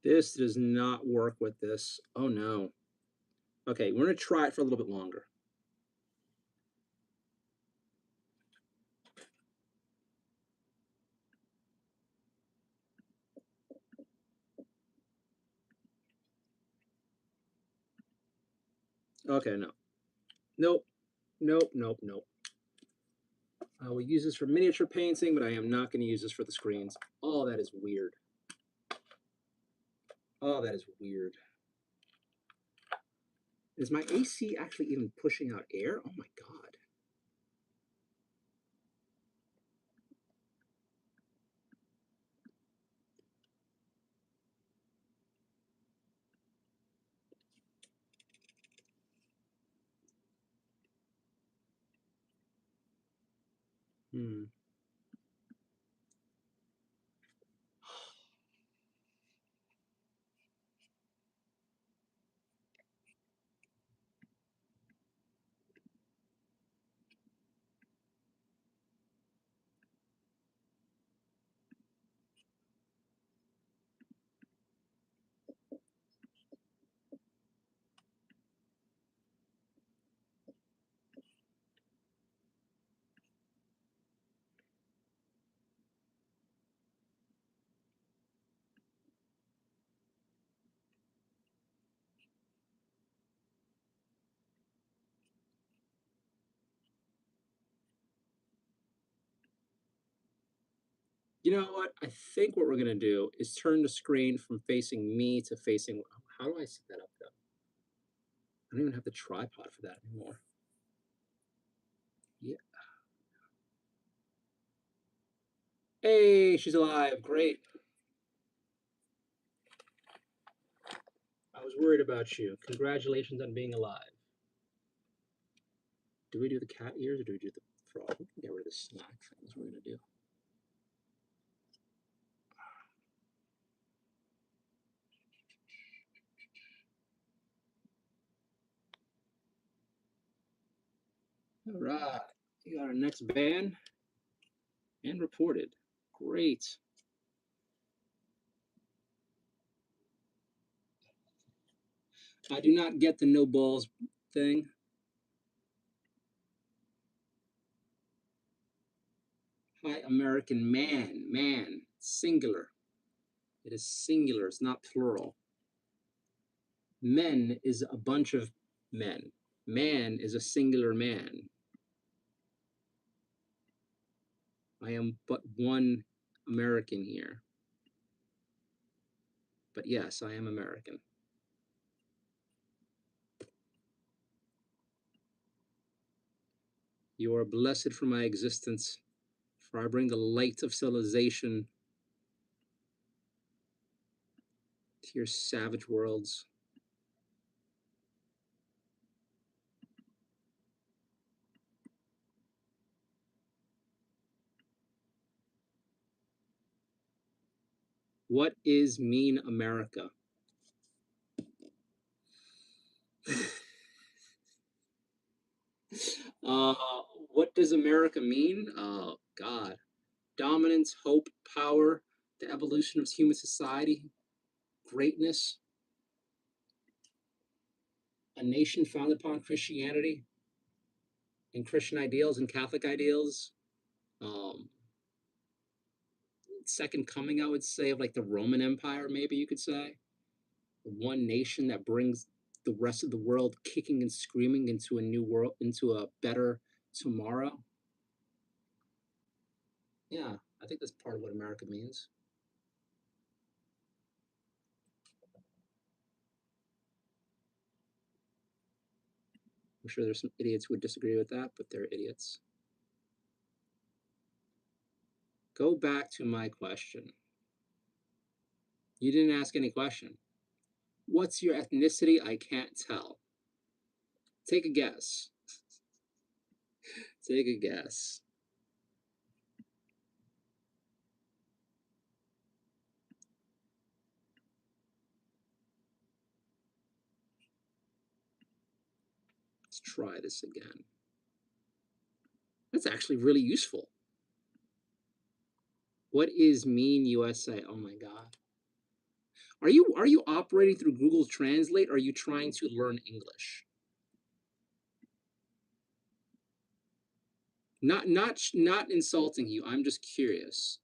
This does not work with this. Oh no. Okay, we're gonna try it for a little bit longer. Okay, no. Nope. Nope, nope, nope. I will use this for miniature painting, but I am not going to use this for the screens. Oh, that is weird. Oh, that is weird. Is my AC actually even pushing out air? Oh my god. Hmm. You know what? I think what we're gonna do is turn the screen from facing me to facing. How do I set that up though? I don't even have the tripod for that anymore. Yeah. Hey, she's alive. Great. I was worried about you. Congratulations on being alive. Do we do the cat ears or do we do the frog? We can get rid of the snack things we're gonna do. All right. We got our next ban and reported. Great. I do not get the no balls thing. Hi, American man. Man. Singular. It is singular. It's not plural. Men is a bunch of men. Man is a singular man. I am but one American here. But yes, I am American. You are blessed for my existence, for I bring the light of civilization to your savage worlds. What is mean America? uh, what does America mean? Oh, God. Dominance, hope, power, the evolution of human society, greatness, a nation founded upon Christianity and Christian ideals and Catholic ideals. Um, Second coming, I would say, of like the Roman Empire, maybe you could say. One nation that brings the rest of the world kicking and screaming into a new world, into a better tomorrow. Yeah, I think that's part of what America means. I'm sure there's some idiots who would disagree with that, but they're idiots. Go back to my question. You didn't ask any question. What's your ethnicity? I can't tell. Take a guess. Take a guess. Let's try this again. That's actually really useful. What is mean USA? Oh my God. Are you operating through Google Translate or are you trying to learn English? Not insulting you. I'm just curious.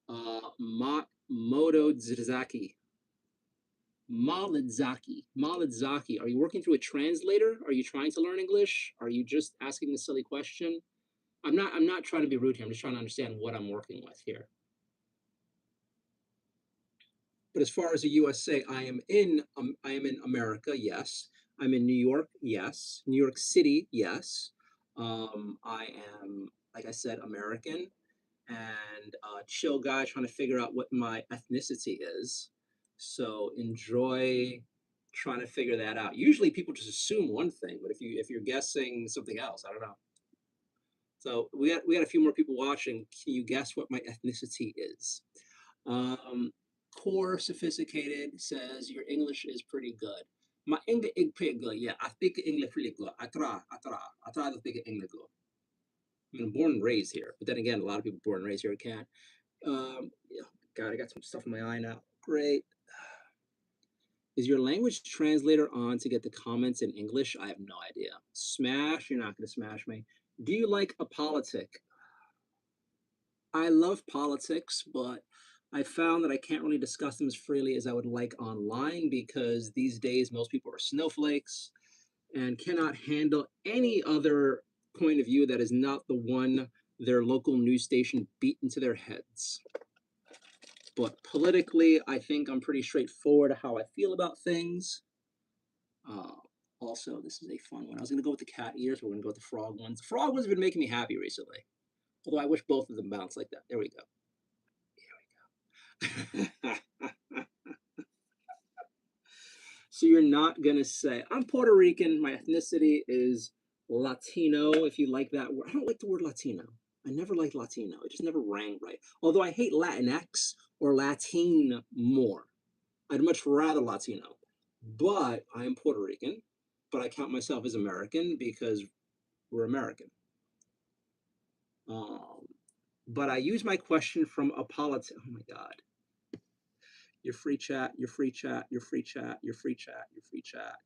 Moto Zaki. Malidzaki. Are you working through a translator? Are you trying to learn English? Are you just asking a silly question? I'm not trying to be rude here. I'm just trying to understand what I'm working with here. But as far as the USA, I am in America, yes. I'm in New York, yes. New York City, yes. I am, like I said, American and chill guy trying to figure out what my ethnicity is. So enjoy trying to figure that out. Usually people just assume one thing, but if you're guessing something else, I don't know. So we got a few more people watching. Can you guess what my ethnicity is? Um, Core sophisticated says your English is pretty good. My English is pretty good. Yeah, I speak English pretty good. I try to speak English good. I mean, I'm born and raised here, but then again, a lot of people born and raised here can't. Yeah, God, I got some stuff in my eye now. Great. Is your language translator on to get the comments in English? I have no idea. Smash, you're not going to smash me. Do you like a politic? I love politics, but I found that I can't really discuss them as freely as I would like online because these days most people are snowflakes and cannot handle any other point of view that is not the one their local news station beat into their heads. But politically, I think I'm pretty straightforward how I feel about things. Uh, Also, this is a fun one. I was going to go with the cat ears, but we're going to go with the frog ones. The frog ones have been making me happy recently. Although I wish both of them bounced like that. There we go. So you're not going to say, I'm Puerto Rican. My ethnicity is Latino, if you like that word. I don't like the word Latino. I never liked Latino. It just never rang right. Although I hate Latinx or Latin more. I'd much rather Latino. But I'm Puerto Rican, but I count myself as American because we're American. But I use my question from a politic. Oh my God. Your free chat, your free chat, your free chat, your free chat, your free chat.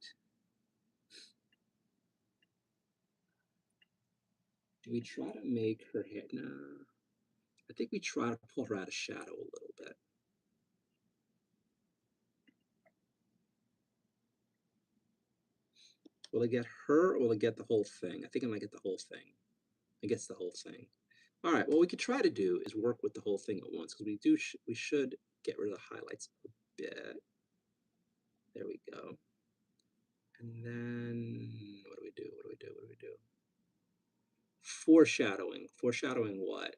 Do we try to make her head? No. I think we try to pull her out of shadow a little bit. Will I get her or will I get the whole thing? I think I might get the whole thing. I guess the whole thing. All right, what we could try to do is work with the whole thing at once because we should get rid of the highlights a bit. There we go. And then what do we do? What do we do? What do we do? Foreshadowing. Foreshadowing what?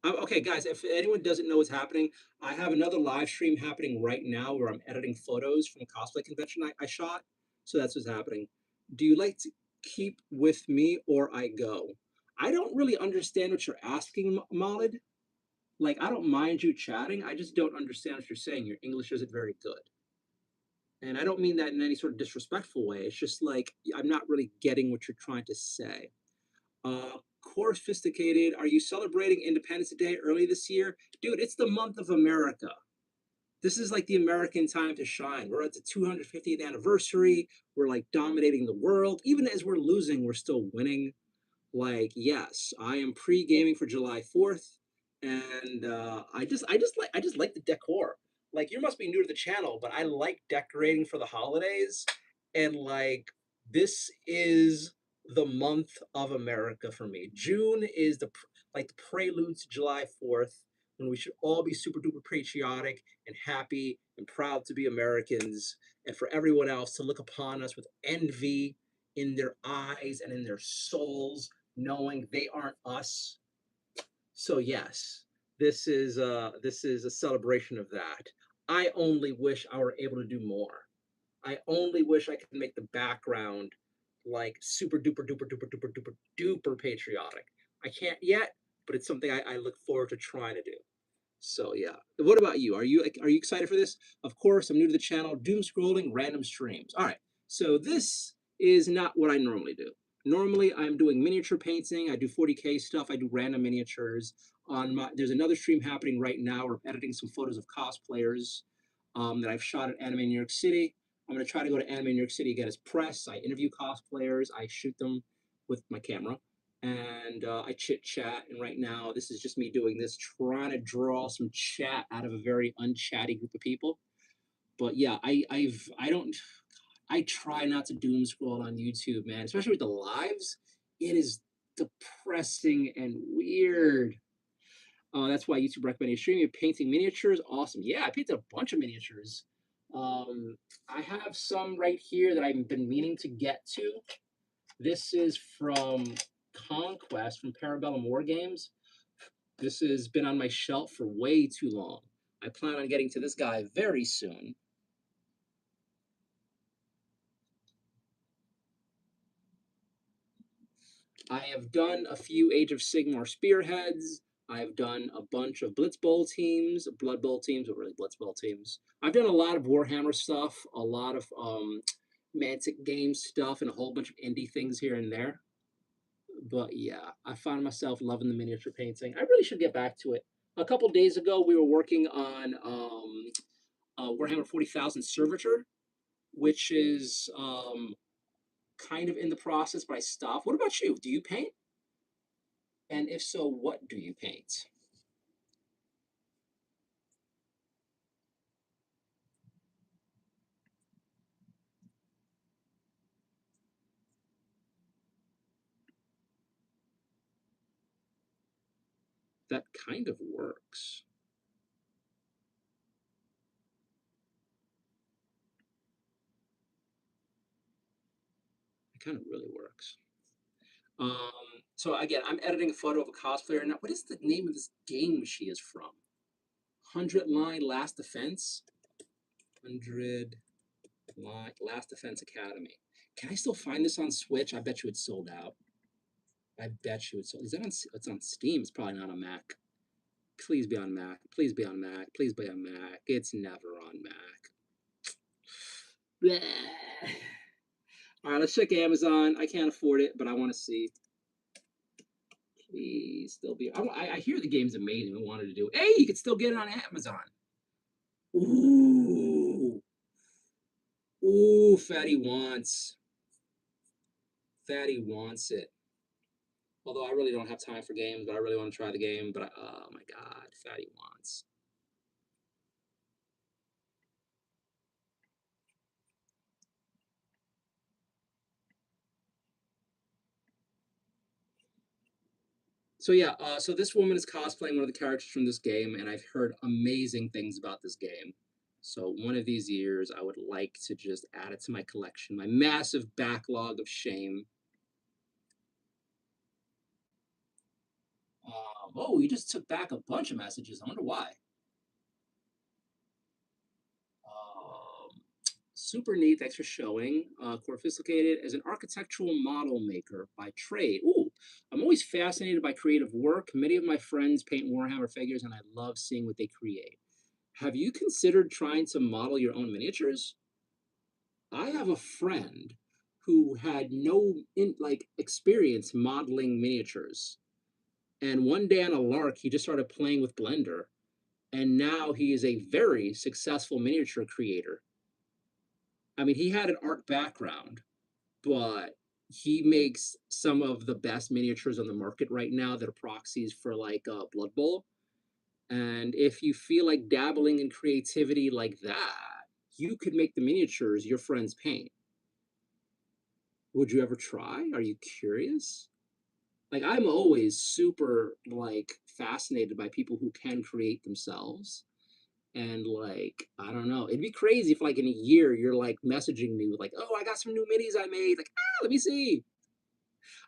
Okay, guys, if anyone doesn't know what's happening, I have another live stream happening right now where I'm editing photos from a cosplay convention I shot. So that's what's happening. Do you like to keep with me or I go? I don't really understand what you're asking, Malid. Like, I don't mind you chatting. I just don't understand what you're saying. Your English isn't very good. And I don't mean that in any sort of disrespectful way. It's just like, I'm not really getting what you're trying to say. Core Sophisticated, are you celebrating Independence Day early this year? Dude, it's the month of America. This is like the American time to shine. We're at the 250th anniversary. We're like dominating the world. Even as we're losing, we're still winning. Like, yes, I am pre-gaming for July 4th. And I just like the decor. Like, you must be new to the channel, but I like decorating for the holidays. And like, this is the month of America for me. June is the prelude to July 4th, when we should all be super duper patriotic and happy and proud to be Americans, and for everyone else to look upon us with envy in their eyes and in their souls, knowing they aren't us. So yes, this is a celebration of that. I only wish I were able to do more. I only wish I could make the background like super duper duper duper duper duper duper patriotic. I can't yet, but it's something I look forward to trying to do. So yeah. What about you? Are you excited for this? Of course, I'm new to the channel. Doom scrolling, random streams. All right. So this is not what I normally do. Normally, I'm doing miniature painting. I do 40K stuff. I do random miniatures. There's another stream happening right now. We're editing some photos of cosplayers that I've shot at Anime New York City. I'm going to try to go to Anime New York City again as press. I interview cosplayers. I shoot them with my camera. And I chit chat. And right now, this is just me doing this, trying to draw some chat out of a very unchatty group of people. But yeah, I try not to doom scroll on YouTube, man, especially with the lives. It is depressing and weird. That's why YouTube recommended streaming painting miniatures. Awesome. Yeah, I painted a bunch of miniatures. I have some right here that I've been meaning to get to. This is from Conquest from Parabellum War Games. This has been on my shelf for way too long. I plan on getting to this guy very soon. I have done a few Age of Sigmar spearheads. I've done a bunch of Blitz Bowl teams, Blood Bowl teams, but really Blitz Bowl teams. I've done a lot of Warhammer stuff, a lot of Mantic Games stuff, and a whole bunch of indie things here and there. But yeah, I found myself loving the miniature painting. I really should get back to it. A couple days ago, we were working on Warhammer 40,000 Servitor, which is kind of in the process, but I stopped. What about you? Do you paint? And if so, what do you paint? That kind of works. It kind of really works. So again, I'm editing a photo of a cosplayer now. What is the name of this game she is from? 100 Line Last Defense? 100 Line Last Defense Academy. Can I still find this on Switch? I bet you it's sold out. I bet you it's sold. Is that on? It's on Steam. It's probably not on Mac. Please be on Mac. Please be on Mac. Please be on Mac. It's never on Mac. Bleh. All right, let's check Amazon. I can't afford it, but I want to see. Please still be. I hear the game's amazing. I wanted to do. Hey, you can still get it on Amazon. Ooh, ooh, Fatty wants. Fatty wants it. Although I really don't have time for games, but I really want to try the game. But oh my god, Fatty wants. So yeah, so this woman is cosplaying one of the characters from this game, and I've heard amazing things about this game. So one of these years, I would like to just add it to my collection, my massive backlog of shame. Oh, you just took back a bunch of messages. I wonder why. Um, Super neat. Thanks for showing. Corphiscicated as an architectural model maker by trade. Ooh, I'm always fascinated by creative work. Many of my friends paint Warhammer figures, and I love seeing what they create. Have you considered trying to model your own miniatures? I have a friend who had no experience modeling miniatures, and one day on a lark, he just started playing with Blender, and now he is a very successful miniature creator. I mean, he had an art background, but he makes some of the best miniatures on the market right now that are proxies for Blood Bowl. And if you feel like dabbling in creativity like that, you could make the miniatures your friends paint. Would you ever try? Are you curious? Like, I'm always super fascinated by people who can create themselves. And I don't know, it'd be crazy if in a year you're messaging me with oh, I got some new minis I made. Let me see.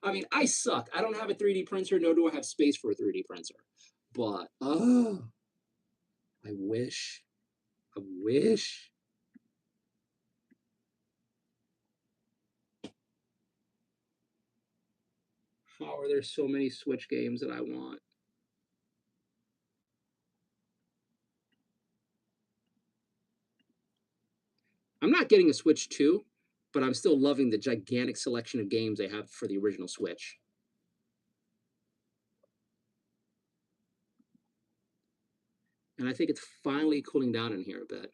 I mean, I suck. I don't have a 3D printer, nor do I have space for a 3D printer. But oh, I wish. I wish. How are there so many Switch games that I want? I'm not getting a Switch 2, but I'm still loving the gigantic selection of games they have for the original Switch. And I think it's finally cooling down in here a bit.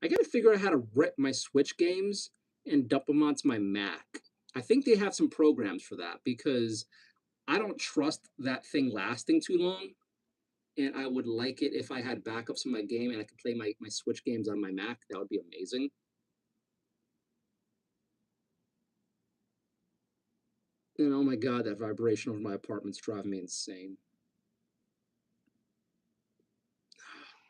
I gotta figure out how to rip my Switch games and dump them onto my Mac. I think they have some programs for that because I don't trust that thing lasting too long. And I would like it if I had backups in my game and I could play my Switch games on my Mac. That would be amazing. And oh my god, that vibration over my apartment's driving me insane.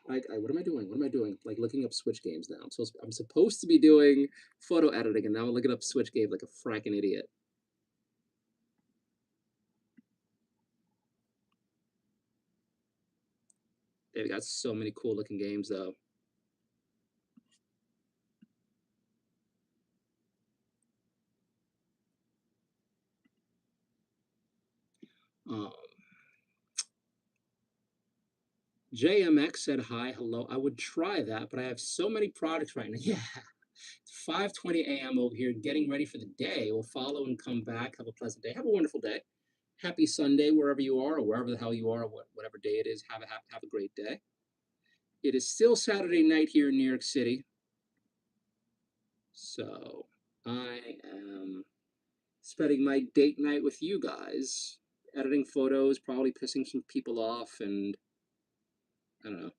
What am I doing? What am I doing? Looking up Switch games now. I'm supposed to be doing photo editing, and now I'm looking up Switch games like a fracking idiot. They've got so many cool looking games though. Um, JMX said hi, hello. I would try that, but I have so many products right now. Yeah, it's 5:20 a.m. over here, getting ready for the day. We'll follow and come back. Have a pleasant day. Have a wonderful day. Happy Sunday wherever you are, or wherever the hell you are, whatever day it is. Have a great day. It is still Saturday night here in New York City, so I am spending my date night with you guys, editing photos, probably pissing some people off, and I don't know,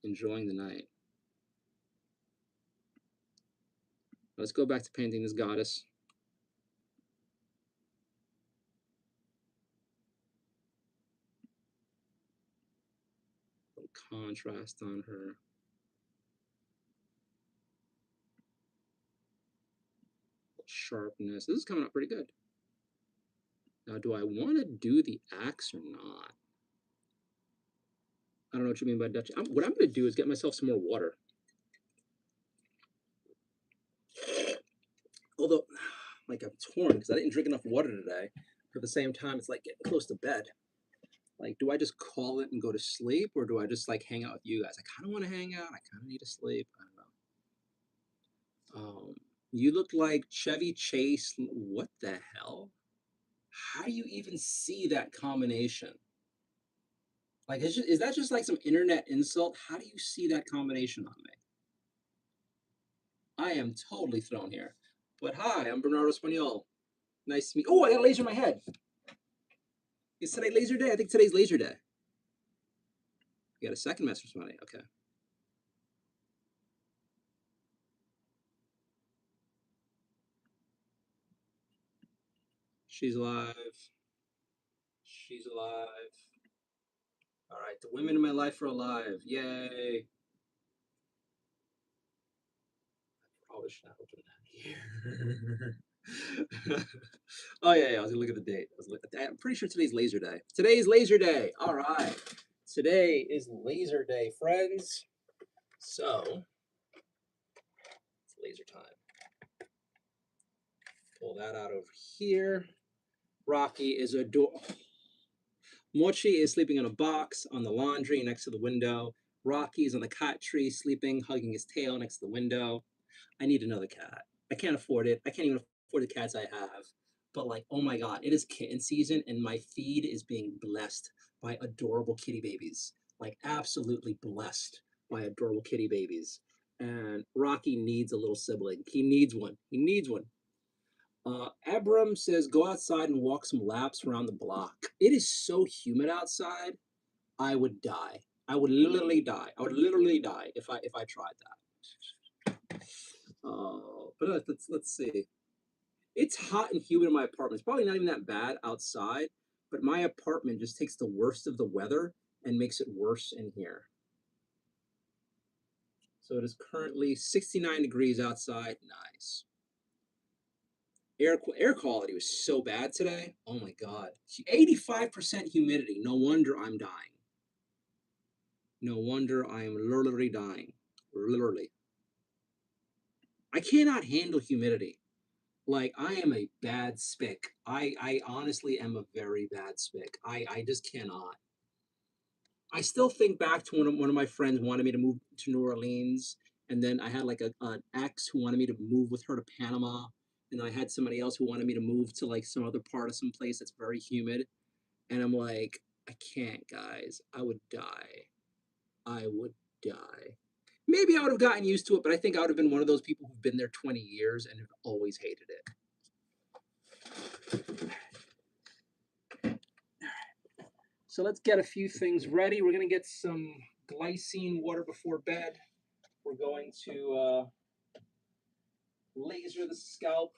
enjoying the night. Let's go back to painting this goddess. A little contrast on her. Sharpness. This is coming up pretty good. Now, do I want to do the axe or not? I don't know what you mean by Dutch. What I'm going to do is get myself some more water. Although, like, I'm torn because I didn't drink enough water today. But at the same time, it's like getting close to bed. Like, do I just call it and go to sleep, or do I just like hang out with you guys? I kind of want to hang out. I kind of need to sleep. I don't know. You look like Chevy Chase. What the hell? How do you even see that combination? Like, is that just like some internet insult? How do you see that combination on me? I am totally thrown here. But hi, I'm Bernardo Espanol. Nice to meet. Oh, I got a laser in my head. Is today laser day? I think today's laser day. You got a second message from me. Okay. She's alive. She's alive. All right, the women in my life are alive. Yay. I probably should not open that here. Oh, yeah, I was gonna look at the date. I'm pretty sure today's laser day. Today's laser day. All right. Today is laser day, friends. So, it's laser time. Pull that out over here. Rocky is adorable. Mochi is sleeping in a box on the laundry next to the window. Rocky is on the cat tree, sleeping, hugging his tail next to the window. I need another cat. I can't afford it. I can't even afford the cats I have. But like, oh my God, it is kitten season and my feed is being blessed by adorable kitty babies. Like absolutely blessed by adorable kitty babies. And Rocky needs a little sibling. He needs one. He needs one. Abram says, go outside and walk some laps around the block. It is so humid outside. I would die. I would literally die. I would literally die if I tried that. But let's see. It's hot and humid in my apartment. It's probably not even that bad outside, but my apartment just takes the worst of the weather and makes it worse in here. So it is currently 69 degrees outside. Nice. Air quality was so bad today. Oh my God. 85% humidity. No wonder I'm dying. No wonder I am literally dying. Literally. I cannot handle humidity. Like I am a bad spick. I honestly am a very bad spick. I just cannot. I still think back to one of my friends wanted me to move to New Orleans, and then I had like an ex who wanted me to move with her to Panama, and then I had somebody else who wanted me to move to like some other part of some place that's very humid, and I'm like, I can't, guys. I would die. I would die. Maybe I would have gotten used to it, but I think I would have been one of those people who've been there 20 years and have always hated it. So let's get a few things ready. We're going to get some glycine water before bed. We're going to laser the scalp.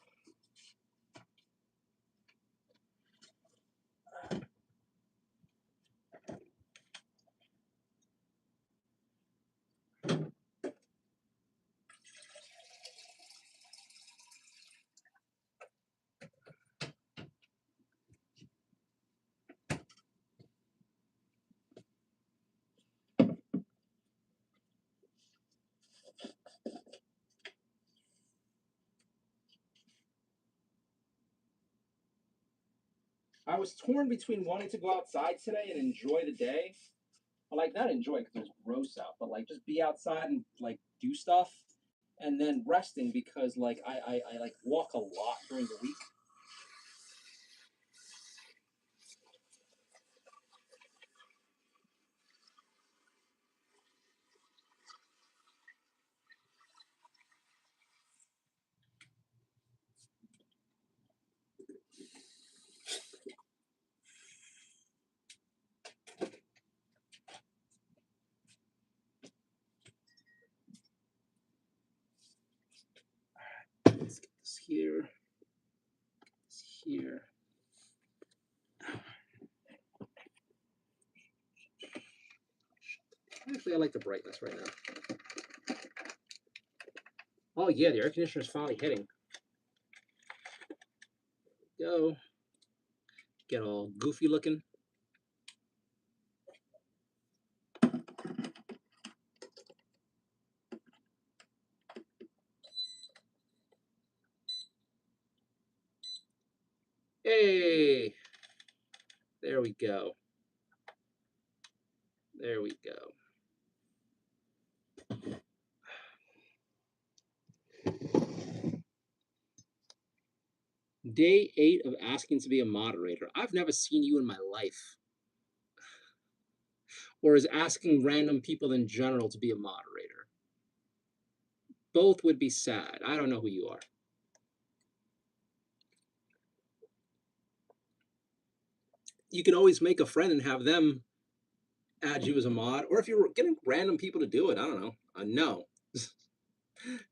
I was torn between wanting to go outside today and enjoy the day. Like not enjoy because it's gross out, but like just be outside and like do stuff, and then resting because like I like walk a lot during the week. Actually, I like the brightness right now. Oh yeah, the air conditioner is finally hitting. Go. Get all goofy looking. Hey, there we go. There we go. Day 8 of asking to be a moderator. I've never seen you in my life. Or is asking random people in general to be a moderator. Both would be sad. I don't know who you are. You can always make a friend and have them add you as a mod. Or if you're getting random people to do it, I don't know. No.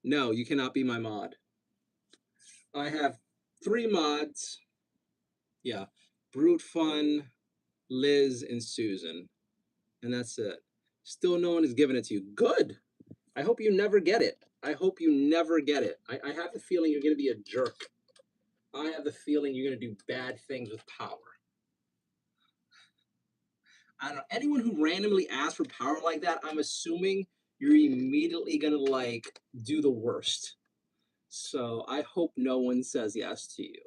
No, you cannot be my mod. I have 3 mods. Yeah. Brute Fun, Liz, and Susan. And that's it. Still no one has given it to you. Good. I hope you never get it. I hope you never get it. I have the feeling you're going to be a jerk. I have the feeling you're going to do bad things with power. I don't know. Anyone who randomly asks for power like that, I'm assuming you're immediately going to like do the worst. So I hope no one says yes to you.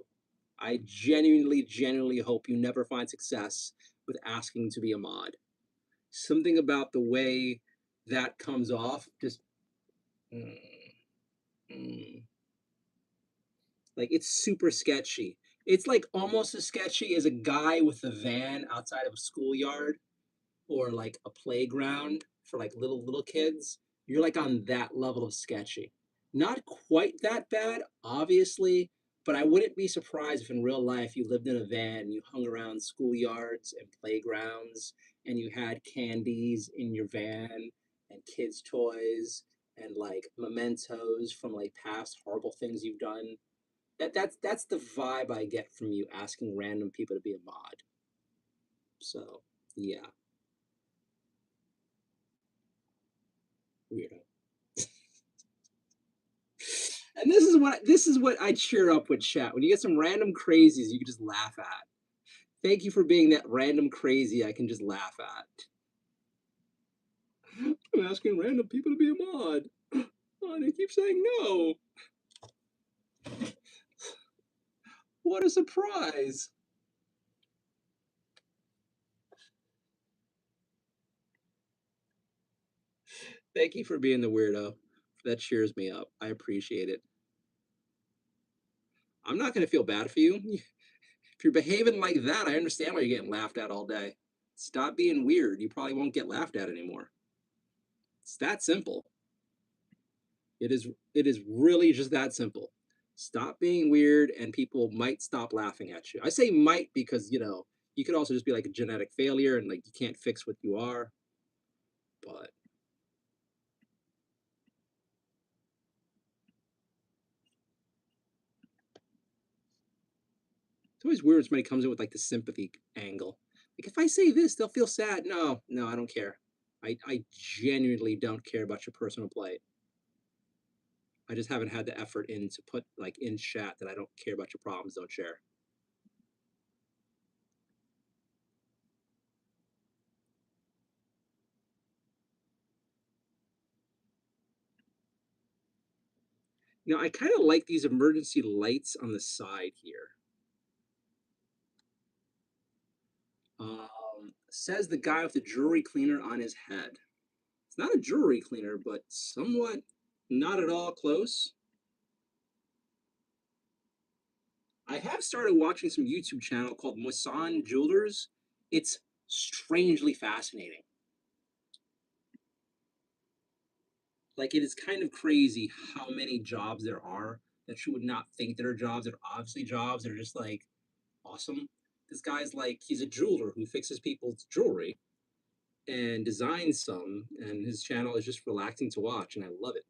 I genuinely hope you never find success with asking to be a mod. Something about the way that comes off just like it's super sketchy. It's like almost as sketchy as a guy with a van outside of a schoolyard or like a playground for like little kids. You're like on that level of sketchy. Not quite that bad, obviously, but I wouldn't be surprised if in real life you lived in a van, you hung around schoolyards and playgrounds, and you had candies in your van and kids' toys and like mementos from like past horrible things you've done. That's the vibe I get from you asking random people to be a mod. So yeah, weirdo. And this is what I cheer up with chat. When you get some random crazies you can just laugh at. Thank you for being that random crazy I can just laugh at. I'm asking random people to be a mod. Oh, they keep saying no. What a surprise. Thank you for being the weirdo. That cheers me up. I appreciate it. I'm not going to feel bad for you. If you're behaving like that, I understand why you're getting laughed at all day. Stop being weird. You probably won't get laughed at anymore. It's that simple. It is really just that simple. Stop being weird and people might stop laughing at you. I say might because, you know, you could also just be like a genetic failure and like you can't fix what you are. But it's always weird when somebody comes in with like the sympathy angle. Like if I say this, they'll feel sad. No, I don't care. I genuinely don't care about your personal plight. I just haven't had the effort in to put like in chat that I don't care about your problems, don't share. You know, I kind of like these emergency lights on the side here. Says the guy with the jewelry cleaner on his head. It's not a jewelry cleaner, but somewhat not at all close. I have started watching some YouTube channel called Mosan Jewelers. It's strangely fascinating. Like it is kind of crazy how many jobs there are that you would not think that are jobs that are obviously jobs that are just like awesome. This guy's like he's a jeweler who fixes people's jewelry and designs some, and his channel is just relaxing to watch, and I love it.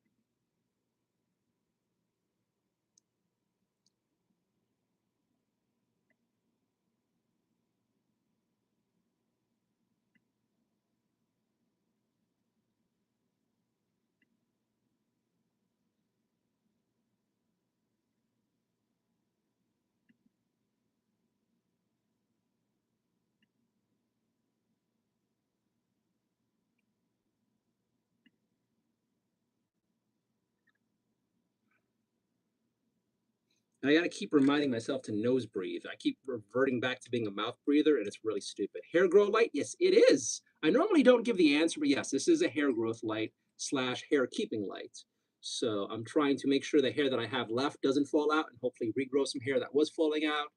And I got to keep reminding myself to nose breathe. I keep reverting back to being a mouth breather, and it's really stupid. Hair grow light? Yes, it is. I normally don't give the answer, but yes, this is a hair growth light slash hair keeping light. So I'm trying to make sure the hair that I have left doesn't fall out and hopefully regrow some hair that was falling out.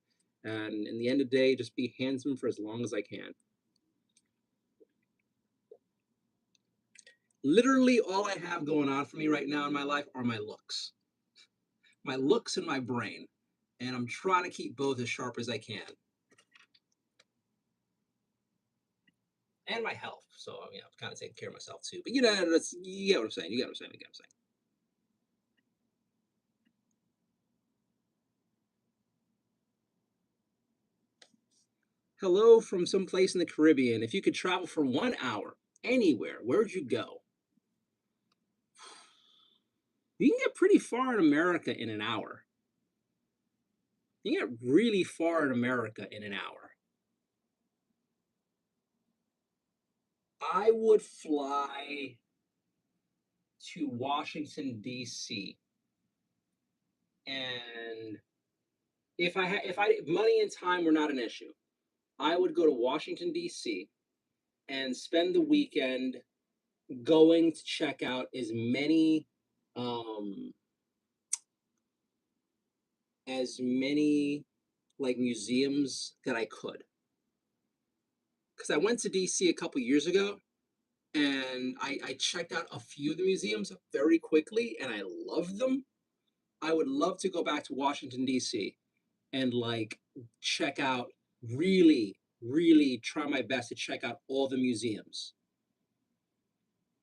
And in the end of the day, just be handsome for as long as I can. Literally all I have going on for me right now in my life are my looks and my brain. And I'm trying to keep both as sharp as I can. And my health. So, I'm kind of taking care of myself too. But you get what I'm saying. You get what I'm saying. You get what I'm saying. Hello from someplace in the Caribbean. If you could travel for 1 hour anywhere, where'd you go? You can get pretty far in America in an hour. You can get really far in America in an hour. I would fly to Washington, D.C. And if money and time were not an issue, I would go to Washington, D.C. and spend the weekend going to check out um as many like museums that I could. Because I went to DC a couple years ago and I checked out a few of the museums very quickly and I loved them. I would love to go back to Washington, DC and like check out really, really try my best to check out all the museums.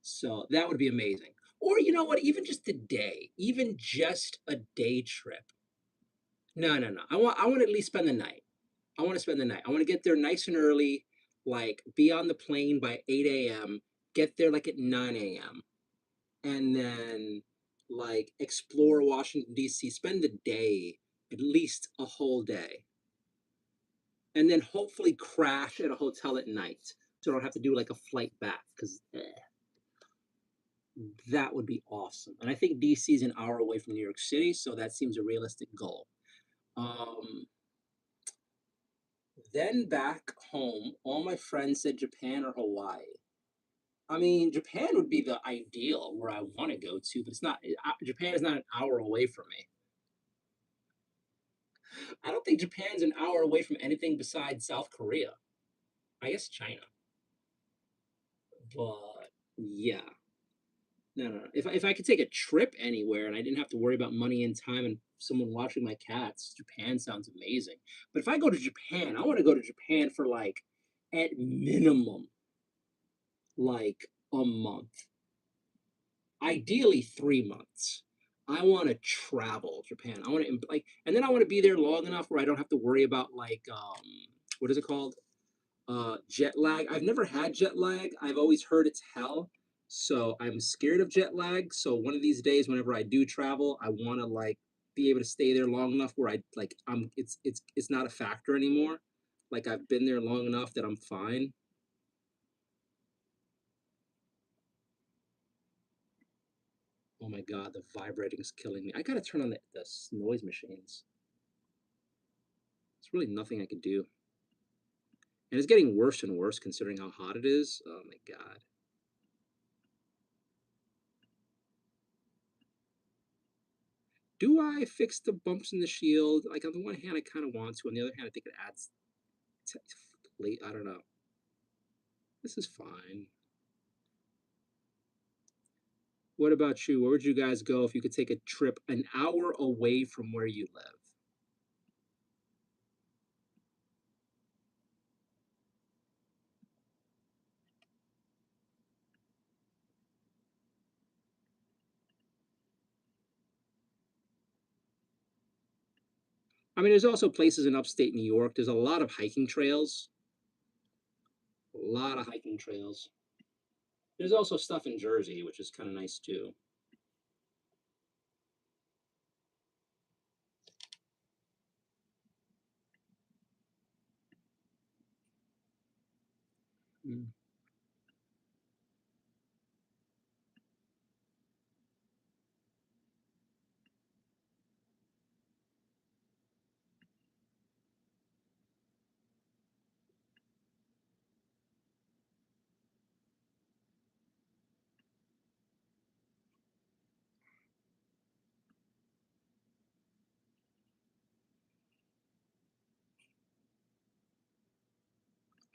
So that would be amazing. Or you know what, even just a day, even just a day trip. No, no, no. I want to at least spend the night. I want to spend the night. I want to get there nice and early, like be on the plane by 8 a.m., get there like at 9 a.m., and then like explore Washington, D.C., spend the day, at least a whole day, and then hopefully crash at a hotel at night so I don't have to do like a flight back because that would be awesome. And I think DC is an hour away from New York City, so that seems a realistic goal. Um, then back home, all my friends said Japan or Hawaii. I mean, Japan would be the ideal where I want to go to, but it's not. Japan is not an hour away from me. I don't think Japan's an hour away from anything besides South Korea. I guess China, but yeah, no, no, no. If I could take a trip anywhere and I didn't have to worry about money and time and someone watching my cats, Japan sounds amazing. But if I go to Japan, I want to go to Japan for like, at minimum, like a month, ideally 3 months. I want to travel Japan. I want to like, and then I want to be there long enough where I don't have to worry about like, what is it called? Jet lag. I've never had jet lag. I've always heard it's hell. So I'm scared of jet lag. So one of these days, whenever I do travel, I want to like be able to stay there long enough where I like it's not a factor anymore. Like I've been there long enough that I'm fine. Oh my god, the vibrating is killing me. I gotta turn on the noise machines. There's really nothing I can do. And it's getting worse and worse considering how hot it is. Oh my god. Do I fix the bumps in the shield? Like on the one hand, I kind of want to. On the other hand, I think it adds. Late. I don't know. This is fine. What about you? Where would you guys go if you could take a trip an hour away from where you live? I mean, there's also places in upstate New York. There's a lot of hiking trails. A lot of hiking trails. There's also stuff in Jersey, which is kind of nice too. Mm.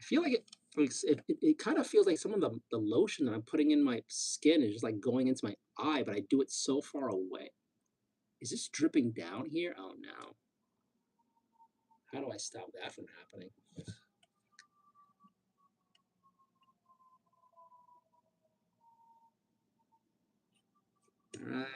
I feel like it kind of feels like some of the lotion that I'm putting in my skin is just like going into my eye, but I do it so far away. Is this dripping down here? Oh no. How do I stop that from happening? All right.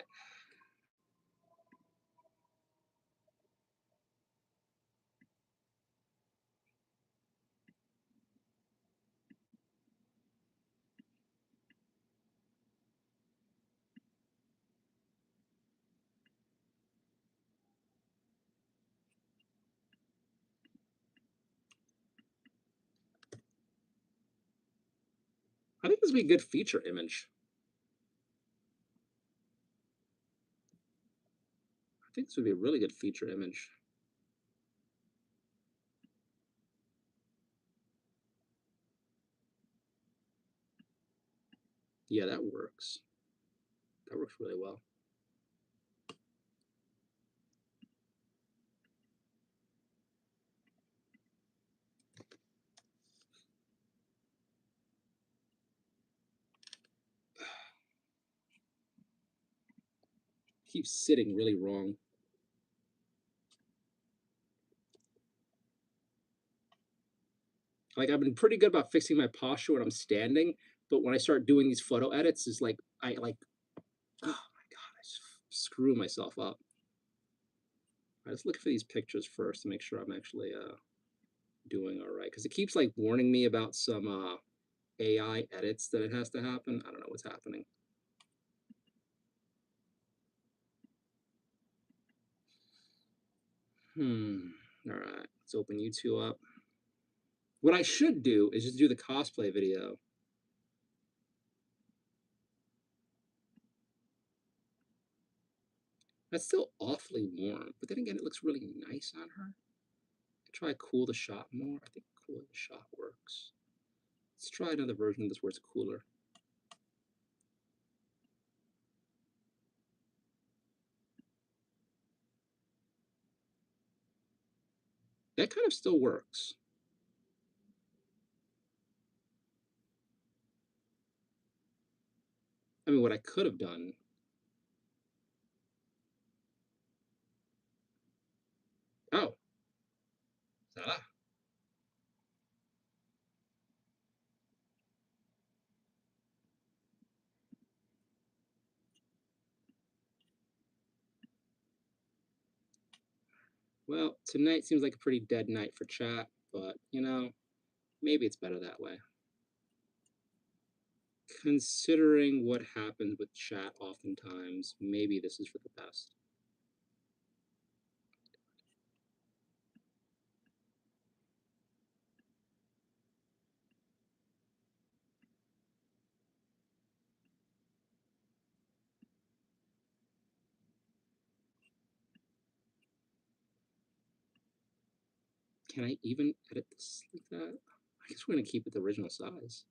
I think this would be a good feature image. I think this would be a really good feature image. Yeah, that works. That works really well. Keeps sitting really wrong. Like I've been pretty good about fixing my posture when I'm standing, but when I start doing these photo edits, is like I like, oh my god, I screw myself up. Let's look for these pictures first to make sure I'm actually doing all right, because it keeps like warning me about some AI edits that it has to happen. I don't know what's happening. All right, let's open you two up. What I should do is just do the cosplay video. That's still awfully warm, but then again, it looks really nice on her. Try cool the shot more. I think cool the shot works. Let's try another version of this where it's cooler. That kind of still works. I mean, what I could have done. Oh, ta-da. Well, tonight seems like a pretty dead night for chat, but you know, maybe it's better that way. Considering what happens with chat oftentimes, maybe this is for the best. Can I even edit this like that? I guess we're gonna keep it the original size.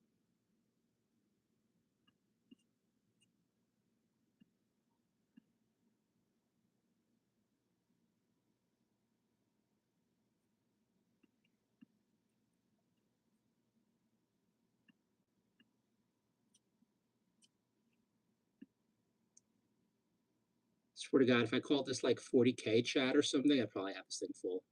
Swear to God, if I call this like 40K chat or something, I'd probably have this thing full.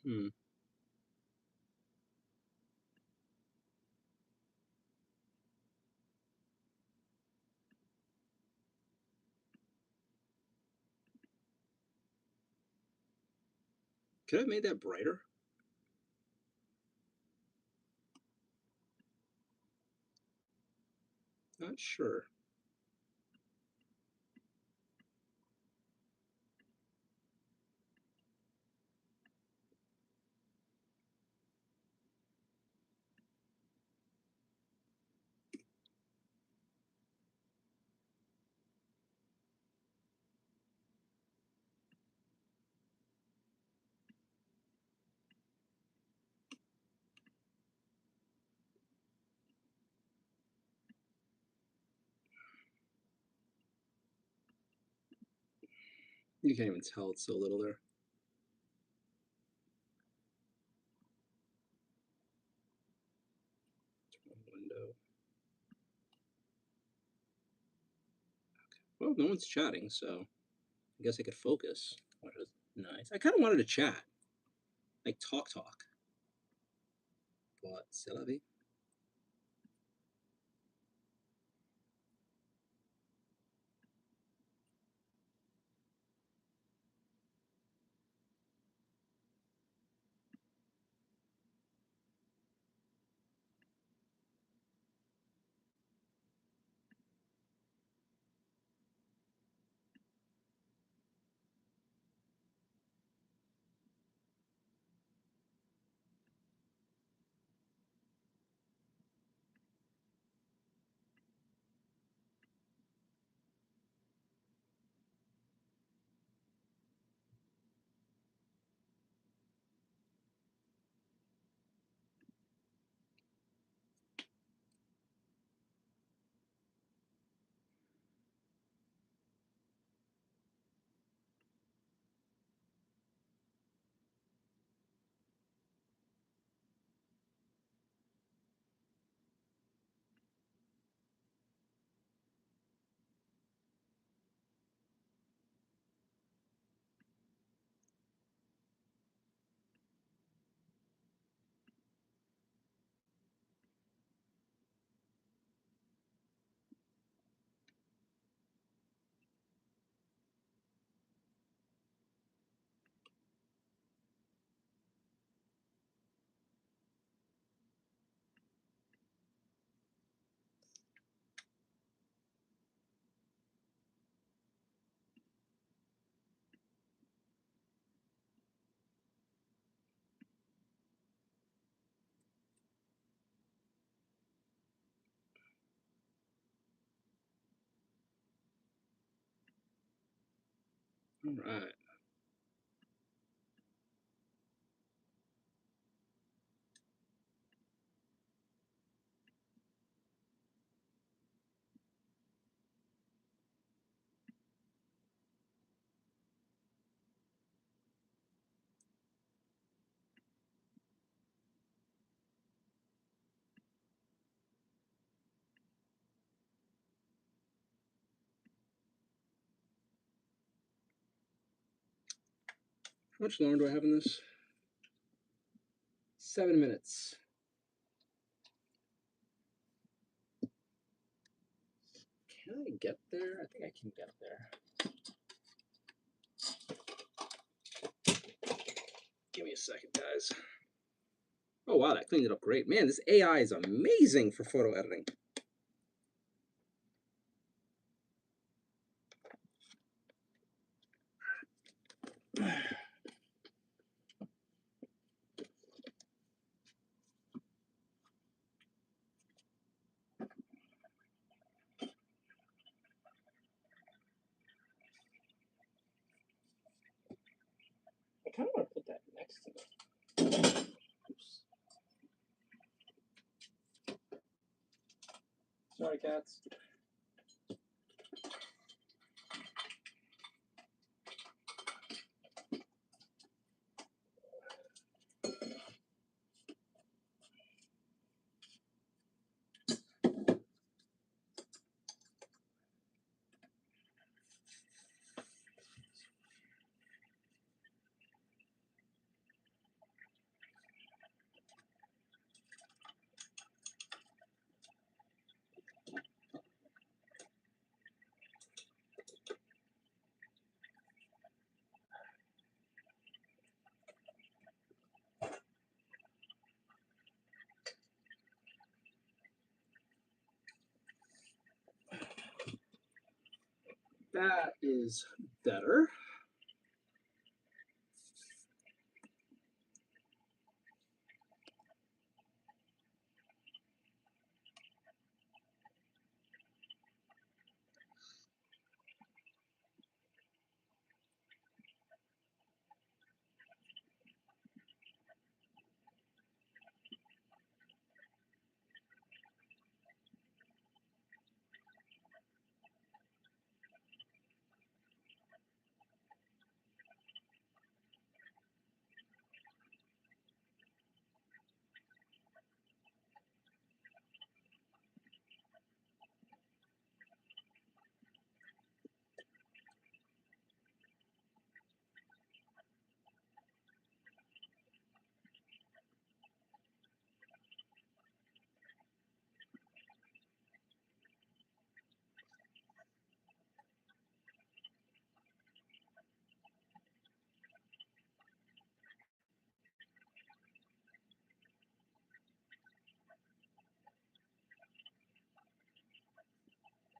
Hmm. Could I have made that brighter? not sure. You can't even tell it's so little there. Window. Well, no one's chatting, so I guess I could focus. Which is nice. I kind of wanted to chat, like talk, but c'est la vie. All right. How much longer do I have in this? 7 minutes. Can I get there? I think I can get there. Give me a second, guys. Oh, wow, that cleaned it up great. Man, this AI is amazing for photo editing. I kind of want to put that next to it. Oops. Sorry, cats. That is better.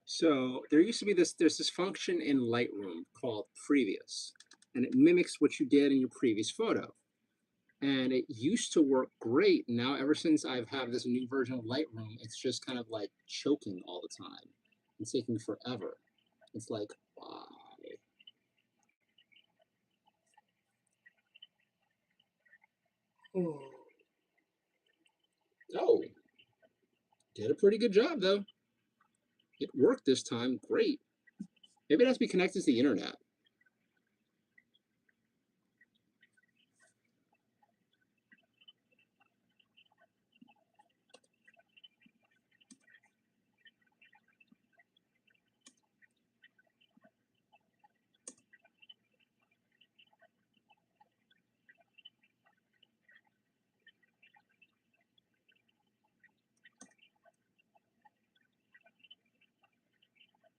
So there used to be there's this function in Lightroom called Previous, and it mimics what you did in your previous photo. And it used to work great. Now, ever since I've had this new version of Lightroom, it's just kind of like choking all the time. It's taking forever. It's like, why? Oh, did a pretty good job though. It worked this time. Great. Maybe it has to be connected to the internet.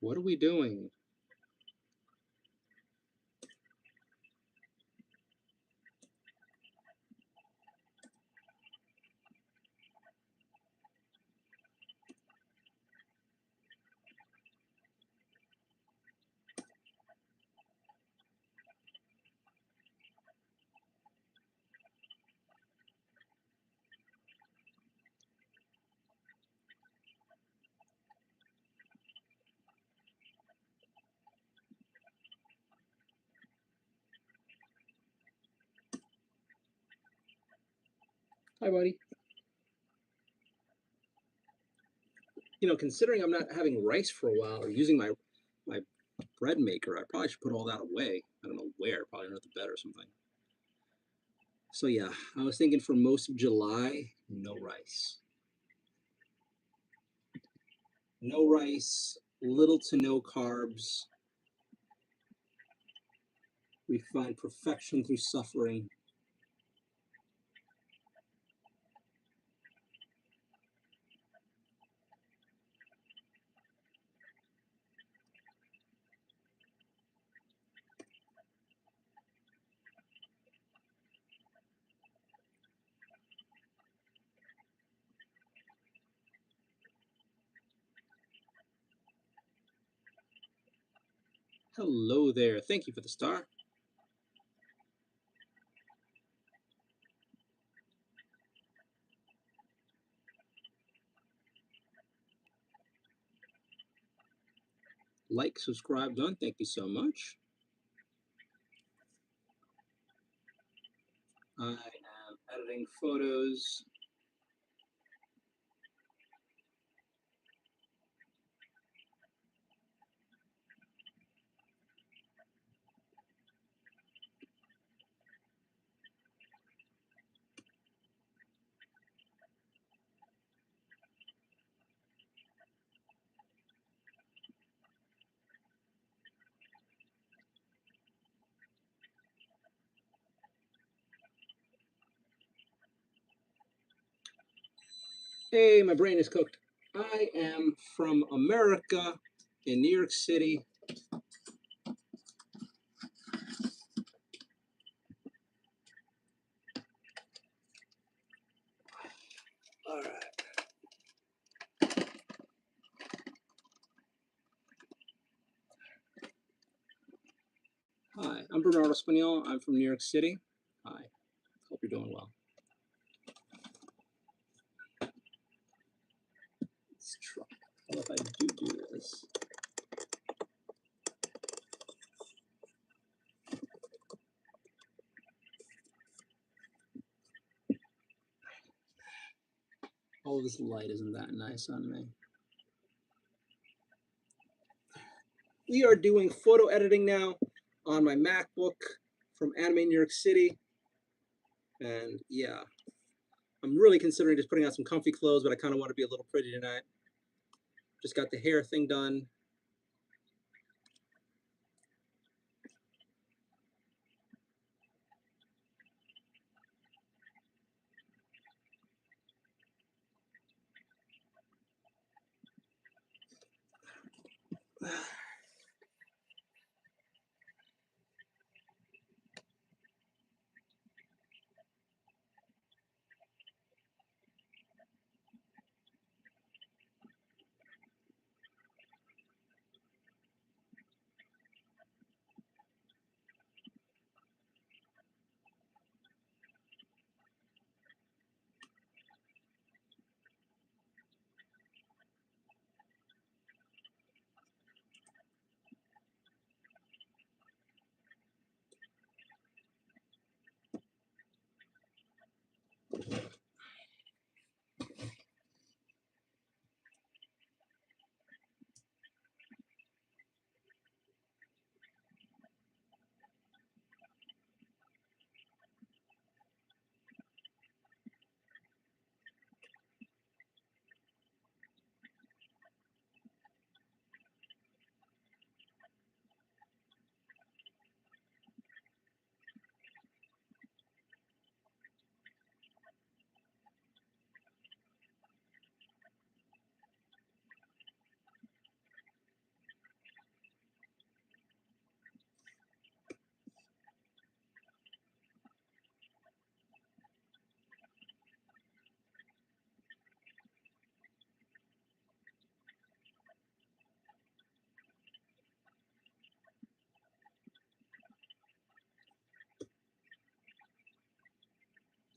What are we doing? Hi, buddy. You know, considering I'm not having rice for a while or using my bread maker, I probably should put all that away. I don't know where, probably under the bed or something. So yeah, I was thinking for most of July, no rice. No rice, little to no carbs. We find perfection through suffering. Hello there. Thank you for the star. Like, subscribe, done. Thank you so much. I am editing photos. Hey, my brain is cooked. I am from America in New York City. All right. Hi, I'm Bernardo Spagnolo. I'm from New York City. Hi, hope you're doing well. Let's try. How if I do this? Oh, this light isn't that nice on me. We are doing photo editing now on my MacBook from Anime New York City. And yeah, I'm really considering just putting on some comfy clothes, but I kind of want to be a little pretty tonight. Just got the hair thing done.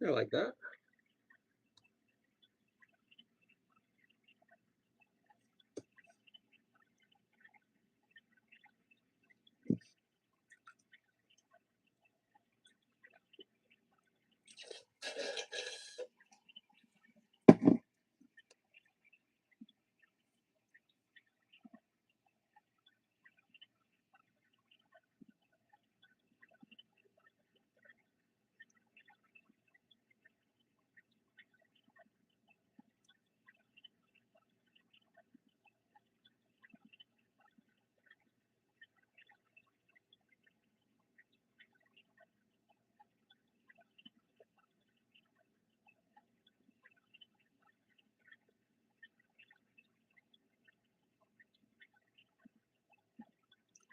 I like that.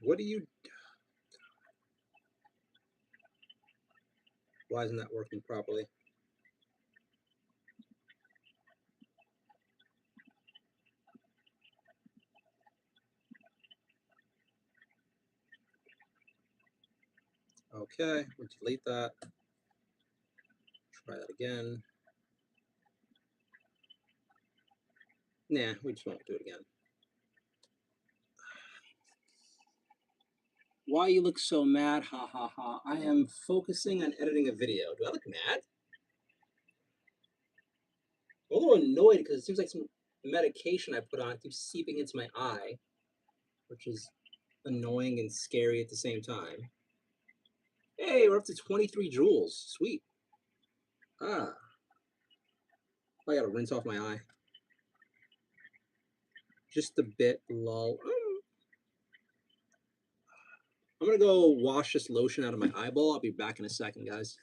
What do you? Why isn't that working properly? Okay, we'll delete that. Try that again. Nah, we just won't do it again. Why you look so mad? Ha ha ha. I am focusing on editing a video. Do I look mad? I'm a little annoyed because it seems like some medication I put on keeps seeping into my eye, which is annoying and scary at the same time. Hey, we're up to 23 joules. Sweet. Ah, I gotta rinse off my eye. Just a bit, lol. I'm gonna go wash this lotion out of my eyeball. I'll be back in a second, guys.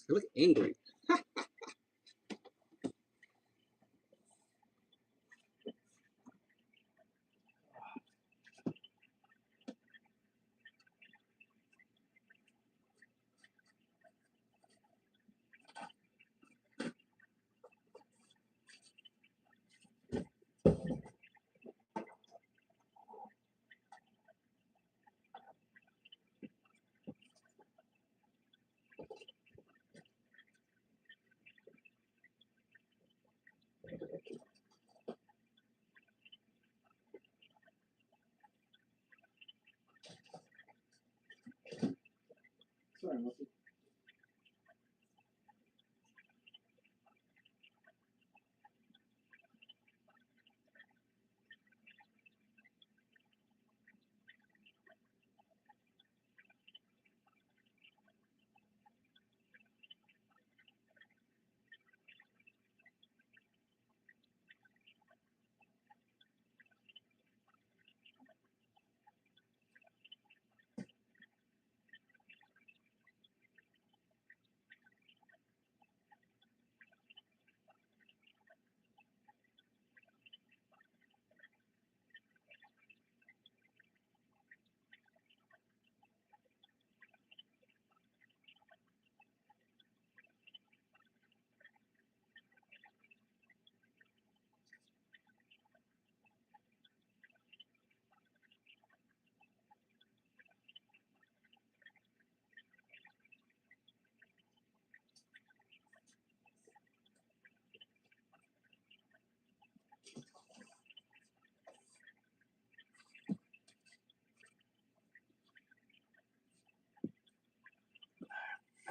I look angry.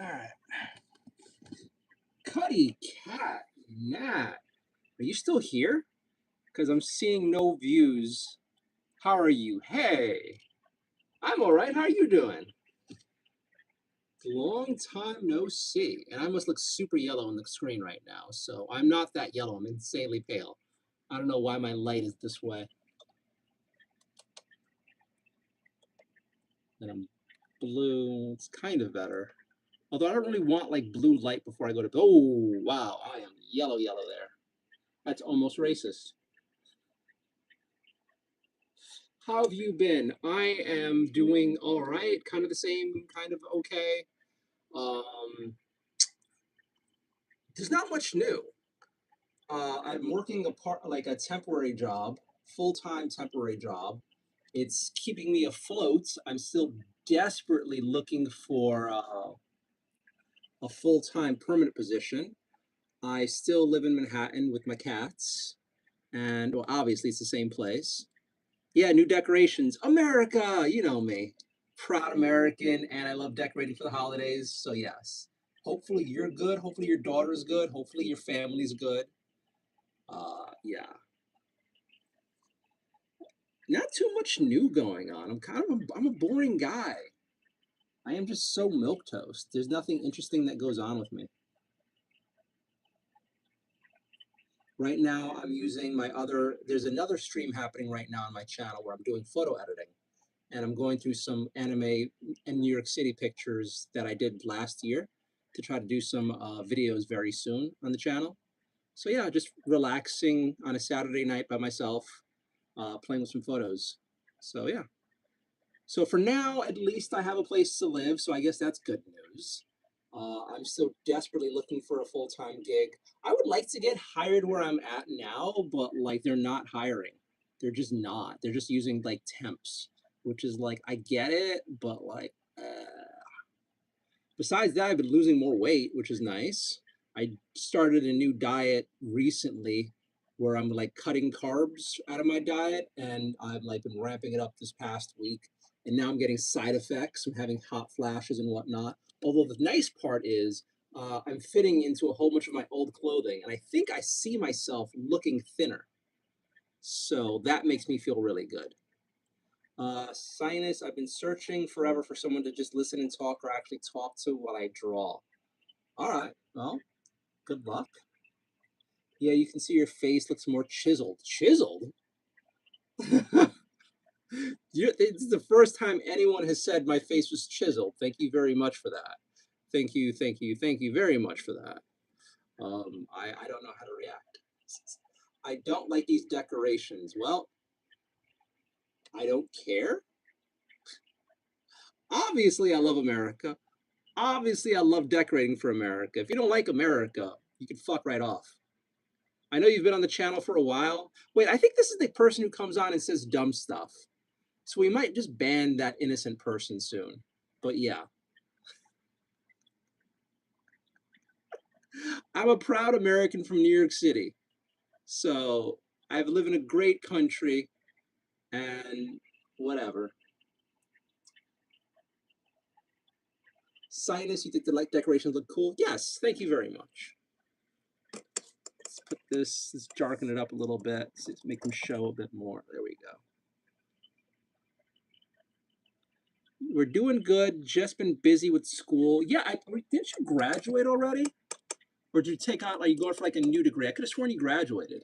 All right. Cuddy Cat Nat, are you still here? Because I'm seeing no views. How are you? Hey, I'm all right. How are you doing? Long time no see. And I must look super yellow on the screen right now. So I'm not that yellow. I'm insanely pale. I don't know why my light is this way. And I'm blue. It's kind of better. Although I don't really want like blue light before I go to bed. Oh, wow. I am yellow there. That's almost racist. How have you been? I am doing all right. Kind of the same, kind of okay. Um, there's not much new. I'm working like a temporary job, full-time temporary job. It's keeping me afloat. I'm still desperately looking for a full-time permanent position. I still live in Manhattan with my cats, and well, obviously it's the same place. Yeah, new decorations. America, you know me. Proud American, and I love decorating for the holidays. So yes. Hopefully you're good. Hopefully your daughter's good. Hopefully your family's good. Yeah. Not too much new going on. I'm a boring guy. I am just so milk toast. There's nothing interesting that goes on with me. Right now I'm using there's another stream happening right now on my channel where I'm doing photo editing. And I'm going through some anime and New York City pictures that I did last year to try to do some videos very soon on the channel. So yeah, just relaxing on a Saturday night by myself, playing with some photos. So yeah. So for now, at least I have a place to live. So I guess that's good news. I'm still desperately looking for a full-time gig. I would like to get hired where I'm at now, but like they're not hiring. They're just not. They're just using like temps, which is like I get it, but like besides that, I've been losing more weight, which is nice. I started a new diet recently where I'm like cutting carbs out of my diet, and I've like been ramping it up this past week. And now I'm getting side effects. I'm having hot flashes and whatnot. Although the nice part is I'm fitting into a whole bunch of my old clothing, and I think I see myself looking thinner. So that makes me feel really good. Sinus, I've been searching forever for someone to just listen and talk or actually talk to while I draw. All right, well, good luck. Yeah, you can see your face looks more chiseled. Chiseled? It's the first time anyone has said my face was chiseled. Thank you very much for that. Thank you very much for that. I don't know how to react. I don't like these decorations. Well, I don't care. Obviously, I love America. Obviously, I love decorating for America. If you don't like America, you can fuck right off. I know you've been on the channel for a while. Wait, I think this is the person who comes on and says dumb stuff. So we might just ban that innocent person soon. But yeah. I'm a proud American from New York City. So I live in a great country and whatever. Sinus, you think the light decorations look cool? Yes, thank you very much. Let's put this, let's darken it up a little bit, so make them show a bit more. There we go. We're doing good. Just been busy with school. Yeah, didn't you graduate already? Or did you take out, like, you going for like a new degree? I could have sworn you graduated.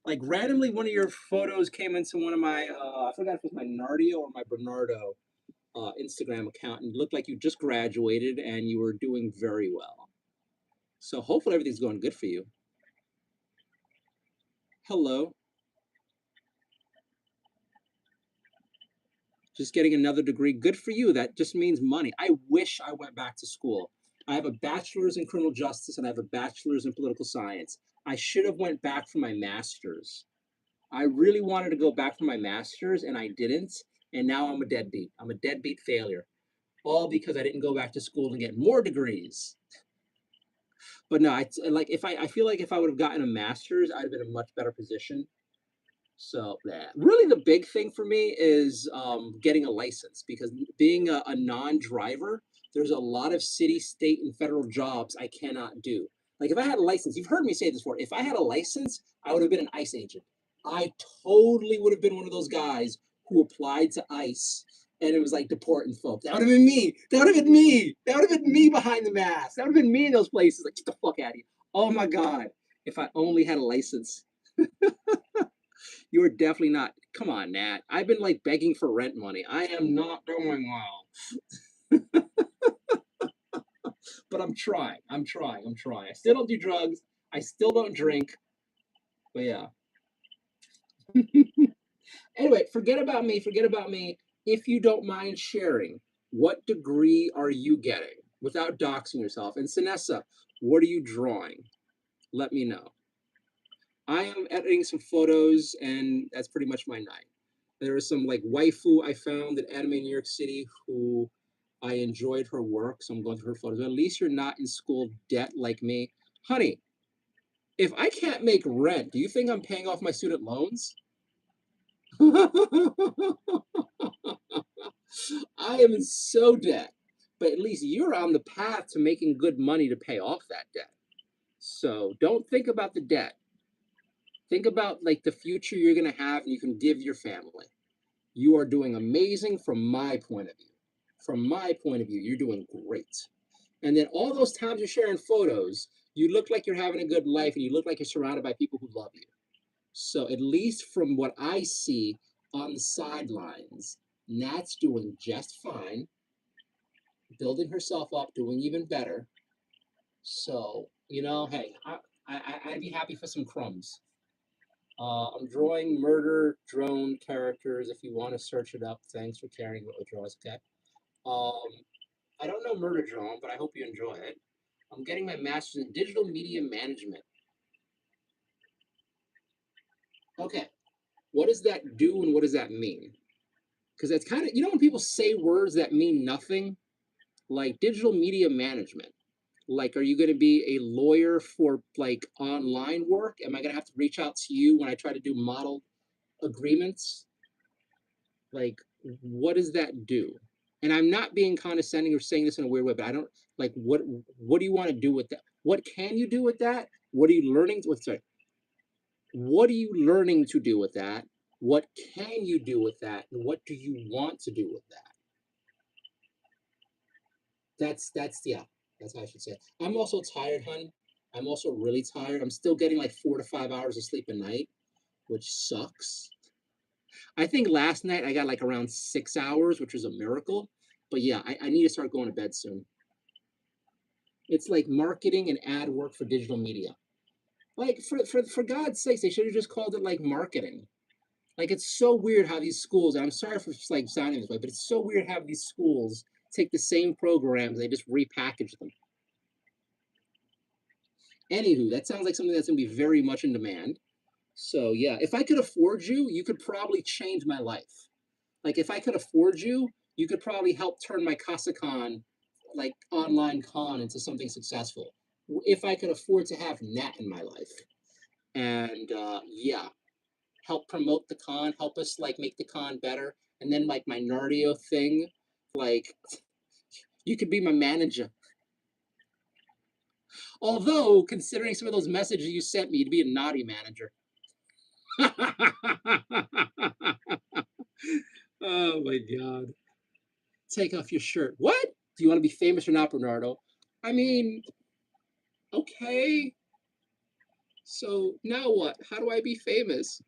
Like, randomly, one of your photos came into one of my, I forgot if it was my Nardio or my Bernardo Instagram account, and it looked like you just graduated and you were doing very well. So hopefully everything's going good for you. Hello. Just getting another degree. Good for you. That just means money. I wish I went back to school. I have a bachelor's in criminal justice and I have a bachelor's in political science. I should have went back for my master's. I really wanted to go back for my master's and I didn't. And now I'm a deadbeat. I'm a deadbeat failure. All because I didn't go back to school and get more degrees. But no, like if I feel like if I would have gotten a master's, I'd have been in a much better position. So yeah, really the big thing for me is getting a license because being a non-driver, there's a lot of city, state, and federal jobs I cannot do. Like if I had a license, you've heard me say this before. If I had a license, I would have been an ICE agent. I totally would have been one of those guys who applied to ICE and it was like deporting folks. That would have been me. That would have been me. That would have been me behind the mask. That would have been me in those places. Like, get the fuck out of here. Oh my God. If I only had a license. You're definitely not. Come on, Nat. I've been like begging for rent money. I am not doing well. But I'm trying. I'm trying. I'm trying. I still don't do drugs. I still don't drink. But yeah. Anyway, forget about me. Forget about me. If you don't mind sharing, what degree are you getting without doxing yourself? And Sinessa, what are you drawing? Let me know. I am editing some photos, and that's pretty much my night. There is some like waifu I found at Anime New York City who I enjoyed her work, so I'm going through her photos. But at least you're not in school debt like me. Honey, if I can't make rent, do you think I'm paying off my student loans? I am in so debt, but at least you're on the path to making good money to pay off that debt. So don't think about the debt. Think about like the future you're going to have and you can give your family. You are doing amazing from my point of view. From my point of view, you're doing great. And then all those times you're sharing photos, you look like you're having a good life and you look like you're surrounded by people who love you. So at least from what I see on the sidelines, Nat's doing just fine, building herself up, doing even better. So, you know, hey, I'd be happy for some crumbs. I'm drawing murder drone characters. If you want to search it up, thanks for caring what the draws. Okay. I don't know murder drone, but I hope you enjoy it. I'm getting my master's in digital media management. Okay. What does that do and what does that mean? Because that's kind of, you know, when people say words that mean nothing, like digital media management. Like, are you going to be a lawyer for like online work? Am I going to have to reach out to you when I try to do model agreements? Like, what does that do? And I'm not being condescending or saying this in a weird way, but I don't like what do you want to do with that? What can you do with that? What are you learning with sorry? What are you learning to do with that? What can you do with that? And what do you want to do with that? That's yeah, that's how I should say it. I'm also tired, hun. I'm also really tired. I'm still getting like 4 to 5 hours of sleep a night, which sucks. I think last night I got like around 6 hours, which was a miracle. But yeah, I need to start going to bed soon. It's like marketing and ad work for digital media. Like for God's sakes, they should have just called it like marketing. Like it's so weird how these schools, and I'm sorry for like sounding this way, but it's so weird how these schools take the same programs, they just repackage them. Anywho, that sounds like something that's gonna be very much in demand. So yeah, if I could afford you, you could probably change my life. Like if I could afford you, you could probably help turn my CasaCon, like online con, into something successful. If I could afford to have Nat in my life, and yeah, help promote the con, help us like make the con better, and then like my Nardio thing, like You could be my manager. Although, considering some of those messages you sent me, you'd be a naughty manager. Oh my God. Take off your shirt. What? Do you want to be famous or not, Bernardo? I mean, okay. So now what? How do I be famous?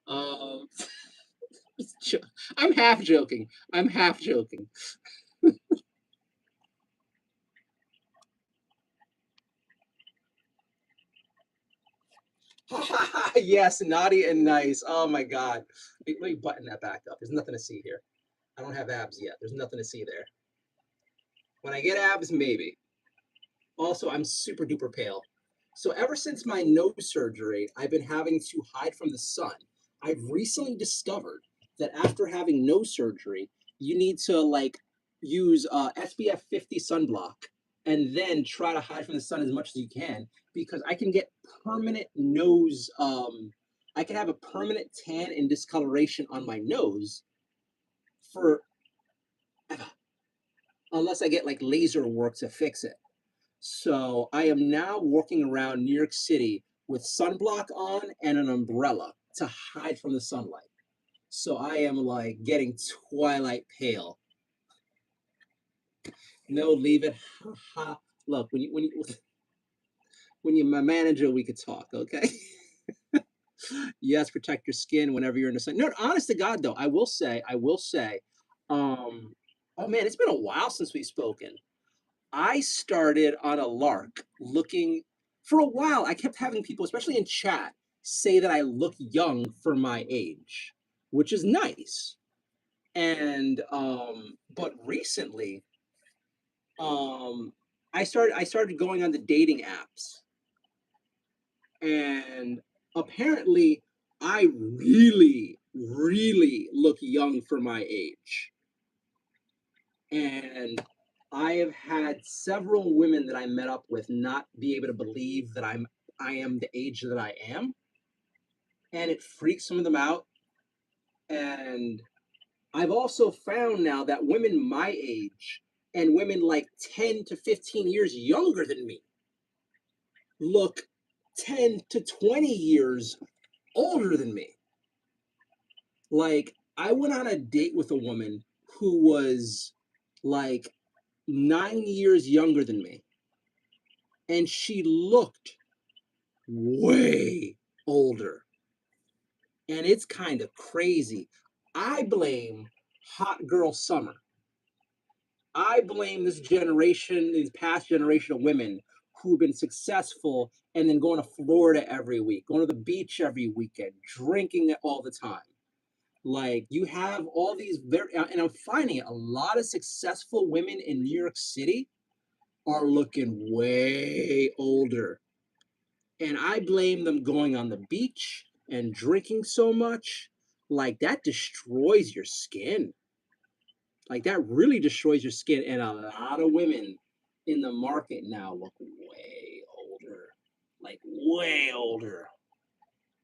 um, I'm half joking. I'm half joking. Yes, naughty and nice. Oh my God. Let me button that back up. There's nothing to see here. I don't have abs yet. There's nothing to see there. When I get abs, maybe. Also, I'm super duper pale. So ever since my nose surgery, I've been having to hide from the sun. I've recently discovered that after having nose surgery, you need to like use SPF 50 sunblock and then try to hide from the sun as much as you can because I can get permanent nose. I can have a permanent tan and discoloration on my nose for unless I get like laser work to fix it. So I am now walking around New York City with sunblock on and an umbrella to hide from the sunlight. So I am like getting twilight pale. No, leave it. Ha, ha. Look, when you my manager, we could talk, okay? Yes, protect your skin whenever you're in the sun. No, honest to God, though, um, oh man, it's been a while since we've spoken. I started on a lark looking for a while. I kept having people, especially in chat, say that I look young for my age, which is nice. And but recently, um, I started going on the dating apps, and apparently, I really, really look young for my age. And I have had several women that I met up with not be able to believe that I am the age that I am, and it freaks some of them out. And I've also found now that women my age and women like 10 to 15 years younger than me look 10 to 20 years older than me. Like I went on a date with a woman who was like 9 years younger than me, and she looked way older. And it's kind of crazy. I blame hot girl summer. I blame this generation, these past generation of women who've been successful and then going to Florida every week, going to the beach every weekend, drinking all the time. Like you have all these very, and I'm finding it, a lot of successful women in New York City are looking way older. And I blame them going on the beach and drinking so much. Like that destroys your skin. Like that really destroys your skin. And a lot of women in the market now look way older, like way older.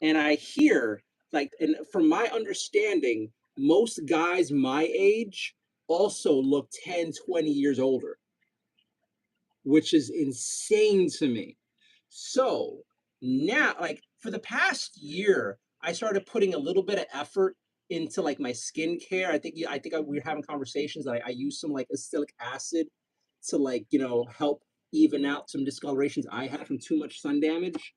And I hear, like, and from my understanding, most guys my age also look 10, 20 years older, which is insane to me. So now, like for the past year, I started putting a little bit of effort into like my skincare. We were having conversations that I use some like acylic acid to like help even out some discolorations I had from too much sun damage.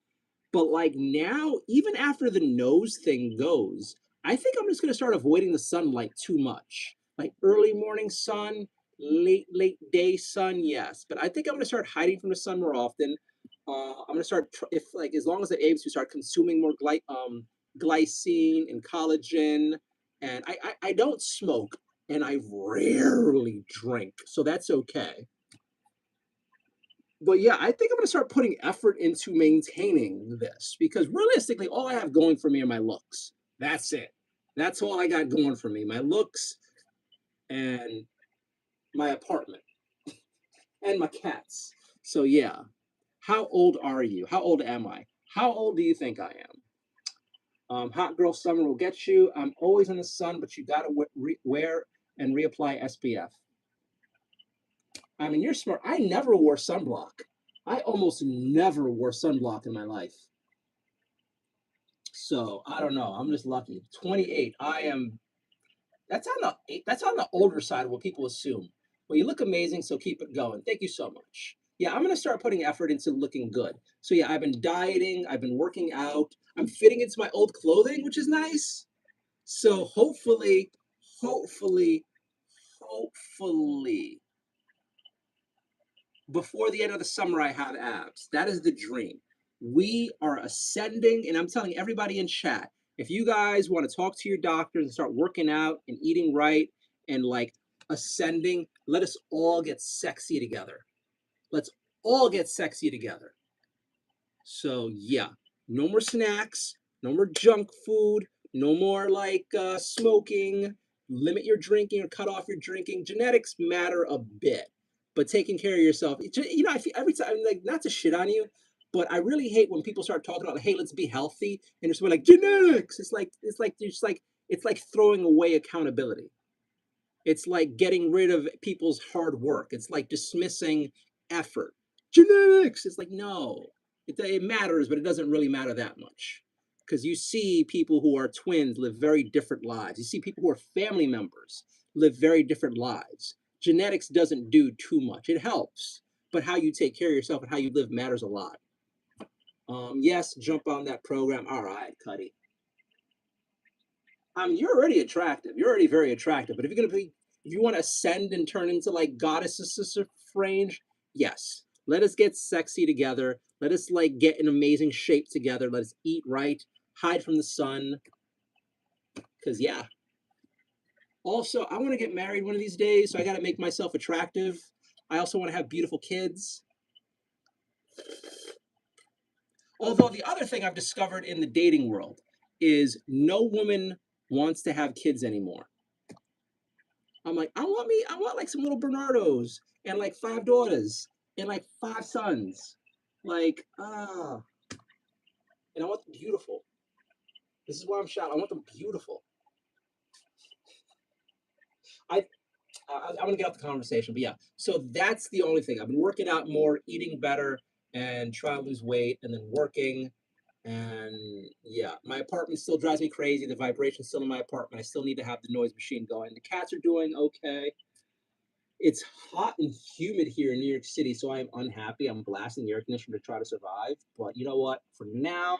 But like now, even after the nose thing goes, I think I'm just gonna start avoiding the sunlight too much. Like early morning sun, late day sun, yes. But I think I'm gonna start hiding from the sun more often. I'm gonna start if like as long as I'm able to start consuming more glycine and collagen. And I don't smoke and I rarely drink, so that's okay. But yeah, I think I'm gonna start putting effort into maintaining this because realistically, all I have going for me are my looks. That's it. That's all I got going for me. My looks and my apartment and my cats. So yeah. How old are you? How old am I? How old do you think I am? Hot girl summer will get you. I'm always in the sun, but you gotta wear and reapply SPF. I mean, you're smart. I never wore sunblock. I almost never wore sunblock in my life. So I don't know. I'm just lucky. 28. I am. That's on the older side of what people assume. Well, you look amazing, so keep it going. Thank you so much. Yeah, I'm gonna start putting effort into looking good. So yeah, I've been dieting. I've been working out. I'm fitting into my old clothing, which is nice. So hopefully, hopefully, before the end of the summer, I have abs. That is the dream. We are ascending, and I'm telling everybody in chat, if you guys want to talk to your doctors and start working out and eating right and like ascending, let us all get sexy together. Let's all get sexy together. So yeah, no more snacks, no more junk food, no more like smoking. Limit your drinking or cut off your drinking. Genetics matter a bit, but taking care of yourself. You know, I feel every time, like, not to shit on you, but I really hate when people start talking about, hey, let's be healthy, and it's like genetics. It's like throwing away accountability. It's like getting rid of people's hard work. It's like dismissing effort. Genetics. It's like, no, it matters, but it doesn't really matter that much. Because you see people who are twins live very different lives. You see people who are family members live very different lives. Genetics doesn't do too much. It helps, but how you take care of yourself and how you live matters a lot. Yes, jump on that program. All right, Cuddy. You're already attractive. You're already very attractive. But if you want to ascend and turn into like goddesses range, yes. Let us get sexy together. Let us like get in amazing shape together. Let us eat right. Hide from the sun. Cause yeah. Also, I want to get married one of these days, so I got to make myself attractive. I also want to have beautiful kids. Although the other thing I've discovered in the dating world is no woman wants to have kids anymore. I'm like, I want like some little Bernardos and like 5 daughters and like 5 sons. Like, and I want them beautiful. This is why I'm shot. I want them beautiful. I, I'm gonna get off the conversation, but yeah. So that's the only thing. I've been working out more, eating better, and trying to lose weight, and then working. And yeah, my apartment still drives me crazy. The vibration's still in my apartment. I still need to have the noise machine going. The cats are doing okay. It's hot and humid here in New York City, so I am unhappy. I'm blasting the air conditioner to try to survive. But you know what? For now,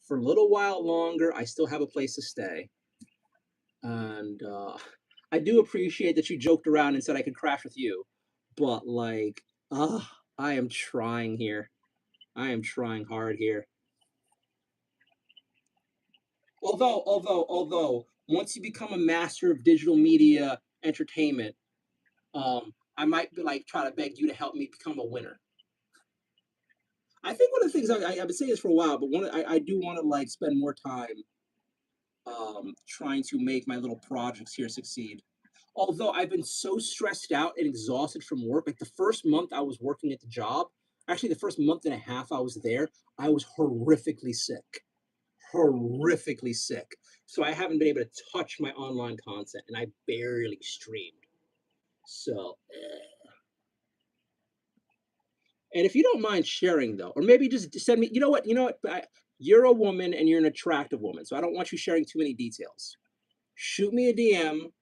for a little while longer, I still have a place to stay. And I do appreciate that you joked around and said I could crash with you. But like, I am trying here. I am trying hard here. Although, once you become a master of digital media entertainment, I might be like try to beg you to help me become a winner. I think one of the things I've been saying this for a while, but I do want to like spend more time trying to make my little projects here succeed. Although I've been so stressed out and exhausted from work, like the first month I was working at the job, actually the first month and a half I was there, I was horrifically sick. So I haven't been able to touch my online content, and I barely streamed. So, and if you don't mind sharing though, or maybe just send me, you're a woman and you're an attractive woman, so I don't want you sharing too many details. Shoot me a DM.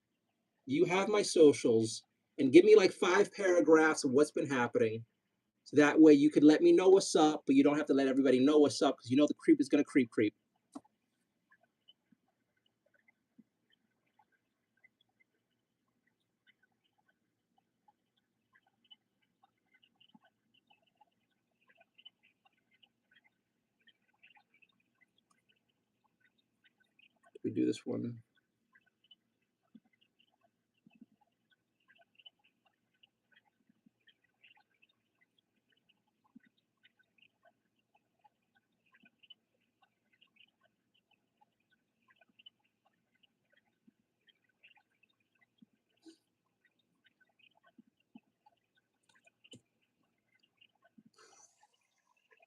You have my socials, and give me like 5 paragraphs of what's been happening. So that way you could let me know what's up, but you don't have to let everybody know what's up because you know the creep is gonna creep. We do this one.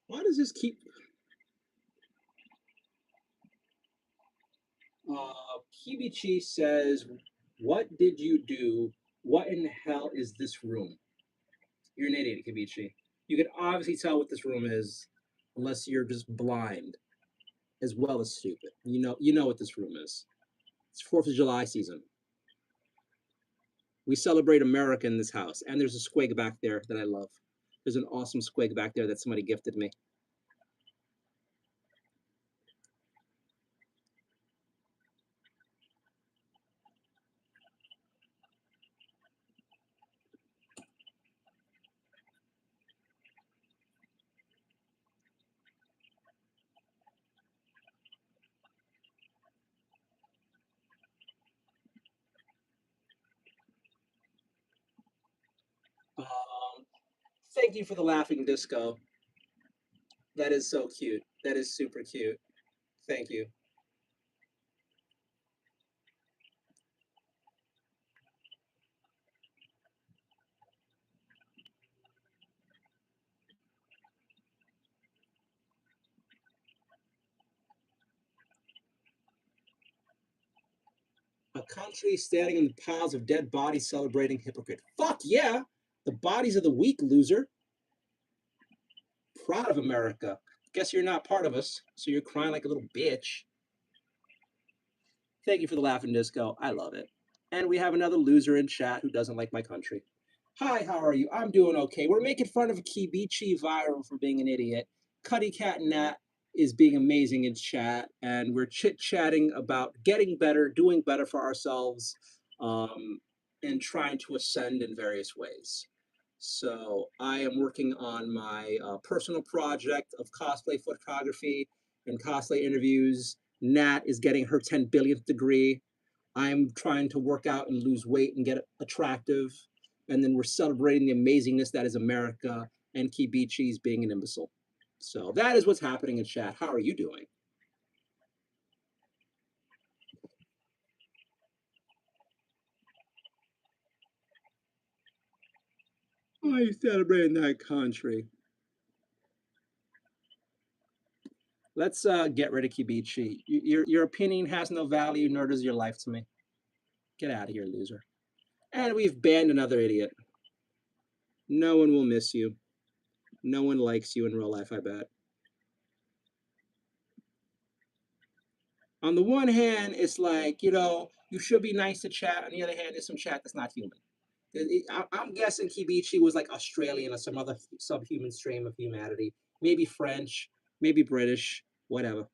Why does this keep? Kibichi says, "What did you do? What in the hell is this room?" You're an idiot, Kibichi. You can obviously tell what this room is, unless you're just blind, as well as stupid. You know what this room is. It's Fourth of July season. We celebrate America in this house, and there's a squig back there that I love. There's an awesome squig back there that somebody gifted me. Um, Thank you for the laughing disco. That is so cute. That is super cute. Thank you. A country standing in the piles of dead bodies celebrating hypocrite. Fuck yeah! The bodies of the weak, loser. Proud of America. Guess you're not part of us, so you're crying like a little bitch. Thank you for the laughing disco. I love it. And we have another loser in chat who doesn't like my country. Hi, how are you? I'm doing okay. We're making fun of Kibichi viral for being an idiot. Cuddy Cat and Nat is being amazing in chat, and we're chit-chatting about getting better, doing better for ourselves, and trying to ascend in various ways. So I am working on my personal project of cosplay photography and cosplay interviews. Nat is getting her 10 billionth degree. I'm trying to work out and lose weight and get attractive. And then we're celebrating the amazingness that is America, and Kibichi's being an imbecile. So that is what's happening in chat. How are you doing? Why are you celebrating that country? Let's get rid of Kibichi. Your opinion has no value, nor does your life to me. Get out of here, loser. And we've banned another idiot. No one will miss you. No one likes you in real life, I bet. On the one hand, it's like, you should be nice to chat. On the other hand, there's some chat that's not human. I'm guessing Kibichi was like Australian or some other subhuman stream of humanity. Maybe French, maybe British, whatever.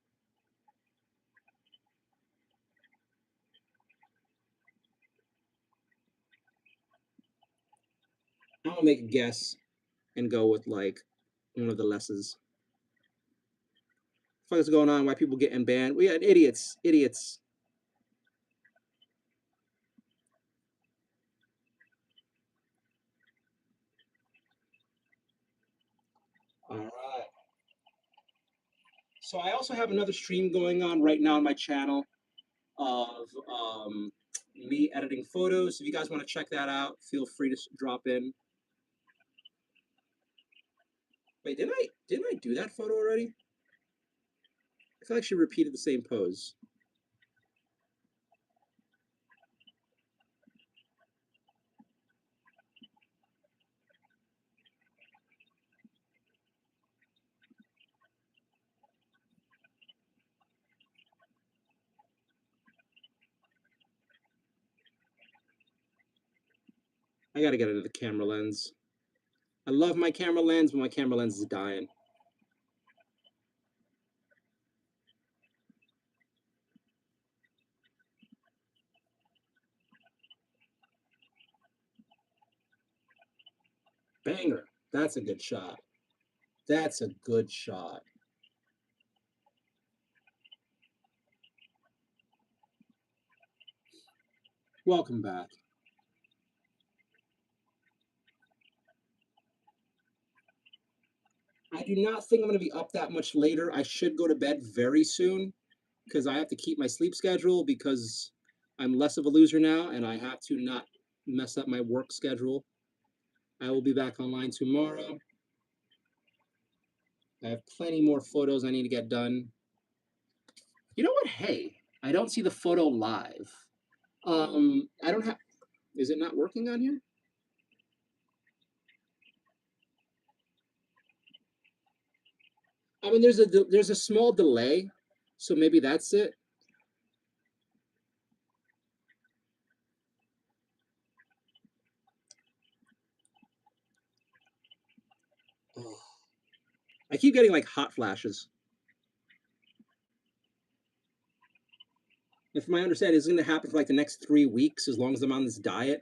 I'm gonna make a guess and go with like one of the lessons. What is going on? Why people getting banned? We had idiots, idiots. All right. So I also have another stream going on right now on my channel of me editing photos. If you guys want to check that out, feel free to drop in. Wait, didn't I do that photo already? I feel like she repeated the same pose. I gotta get into the camera lens. I love my camera lens, but my camera lens is dying. Banger. That's a good shot. That's a good shot. Welcome back. I do not think I'm going to be up that much later. I should go to bed very soon because I have to keep my sleep schedule because I'm less of a loser now and I have to not mess up my work schedule. I will be back online tomorrow. I have plenty more photos I need to get done. You know what? Hey, I don't see the photo live. I don't have. Is it not working on here? I mean, there's a small delay, so maybe that's it. Oh, I keep getting like hot flashes. And from my understanding, it's going to happen for like the next 3 weeks as long as I'm on this diet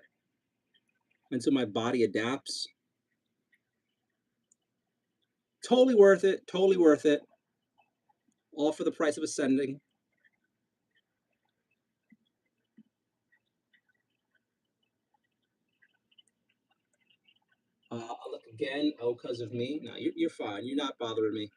until my body adapts. Totally worth it. Totally worth it. All for the price of ascending. I'll look again. Oh, because of me. No, you're fine. You're not bothering me.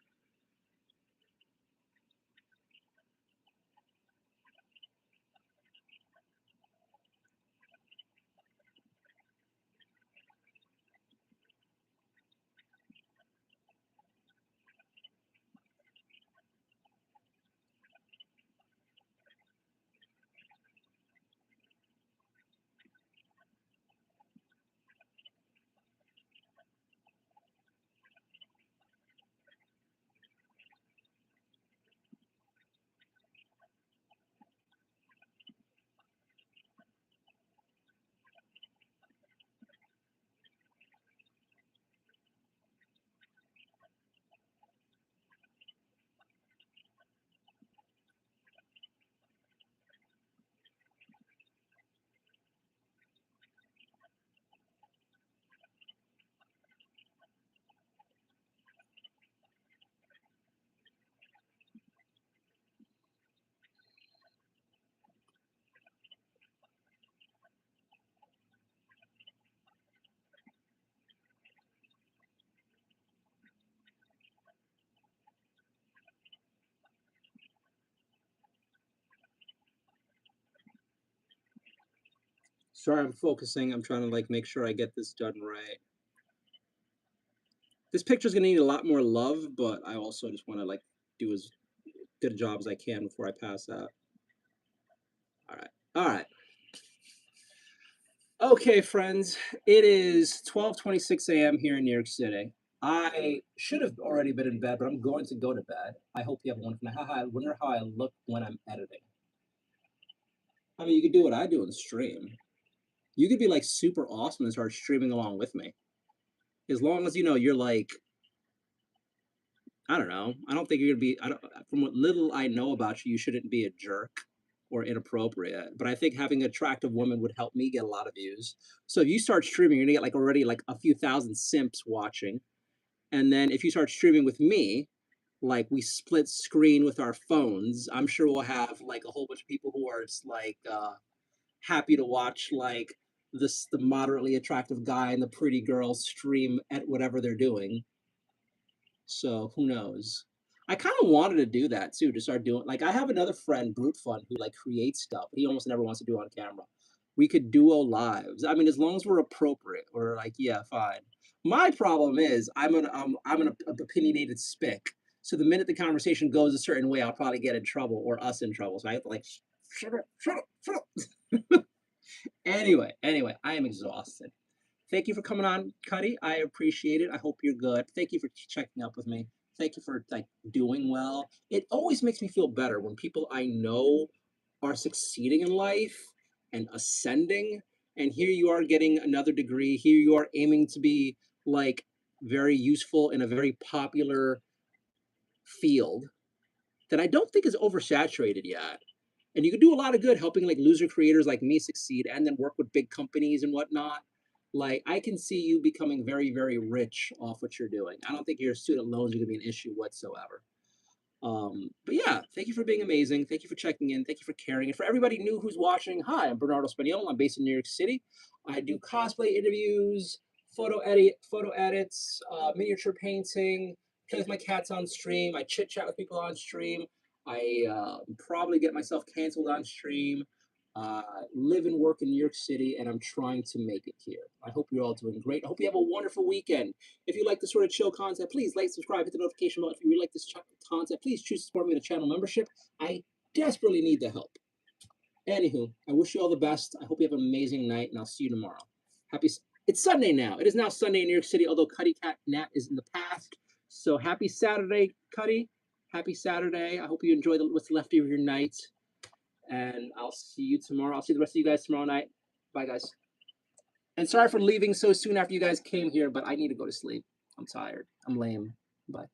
Sorry, I'm focusing. I'm trying to like make sure I get this done right. This picture's gonna need a lot more love, but I also just want to like do as good a job as I can before I pass out. All right. All right. Okay, friends. It is 12:26 a.m. here in New York City. I should have already been in bed, but I'm going to go to bed. I hope you have a wonderful night. I wonder how I look when I'm editing. I mean, you could do what I do and stream. You could be like super awesome and start streaming along with me. As long as you know you're like, I don't know. I don't think you're gonna be. I don't. From what little I know about you, you shouldn't be a jerk or inappropriate. But I think having an attractive woman would help me get a lot of views. So if you start streaming, you're gonna get like already like a few thousand simps watching. And then if you start streaming with me, like we split screen with our phones, I'm sure we'll have like a whole bunch of people who are just like happy to watch like the moderately attractive guy and the pretty girl stream at whatever they're doing. So who knows? I kind of wanted to do that too, to start doing like I have another friend, Brute Fun, who like creates stuff, but he almost never wants to do it on camera. We could duo lives. I mean, as long as we're appropriate, we're like, yeah, fine. My problem is I'm an opinionated spick. So the minute the conversation goes a certain way, I'll probably get in trouble or us in trouble. So I have to like shut up, shut up, shut up. Anyway, I am exhausted. Thank you for coming on, Cuddy. I appreciate it. I hope you're good. Thank you for checking up with me. Thank you for like doing well. It always makes me feel better when people I know are succeeding in life and ascending. And here you are getting another degree. Here you are aiming to be like very useful in a very popular field that I don't think is oversaturated yet. And you can do a lot of good helping like loser creators like me succeed and then work with big companies and whatnot. Like I can see you becoming very, very rich off what you're doing. I don't think your student loans are gonna be an issue whatsoever. But yeah, thank you for being amazing. Thank you for checking in. Thank you for caring. And for everybody new who's watching, hi, I'm Bernardo Spaniel. I'm based in New York City. I do cosplay interviews, photo edits, miniature painting, play with my cats on stream. I chit chat with people on stream. I probably get myself canceled on stream. Live and work in New York City, and I'm trying to make it here. I hope you're all doing great. I hope you have a wonderful weekend. If you like this sort of chill content, please like, subscribe, hit the notification bell. If you really like this content, please choose to support me with a channel membership. I desperately need the help. Anywho, I wish you all the best. I hope you have an amazing night, and I'll see you tomorrow. It's Sunday now. It is now Sunday in New York City, although Cuddy Cat Nat is in the past. So happy Saturday, Cuddy. Happy Saturday. I hope you enjoy what's left of your night. And I'll see you tomorrow. I'll see the rest of you guys tomorrow night. Bye, guys. And sorry for leaving so soon after you guys came here, but I need to go to sleep. I'm tired. I'm lame. Bye.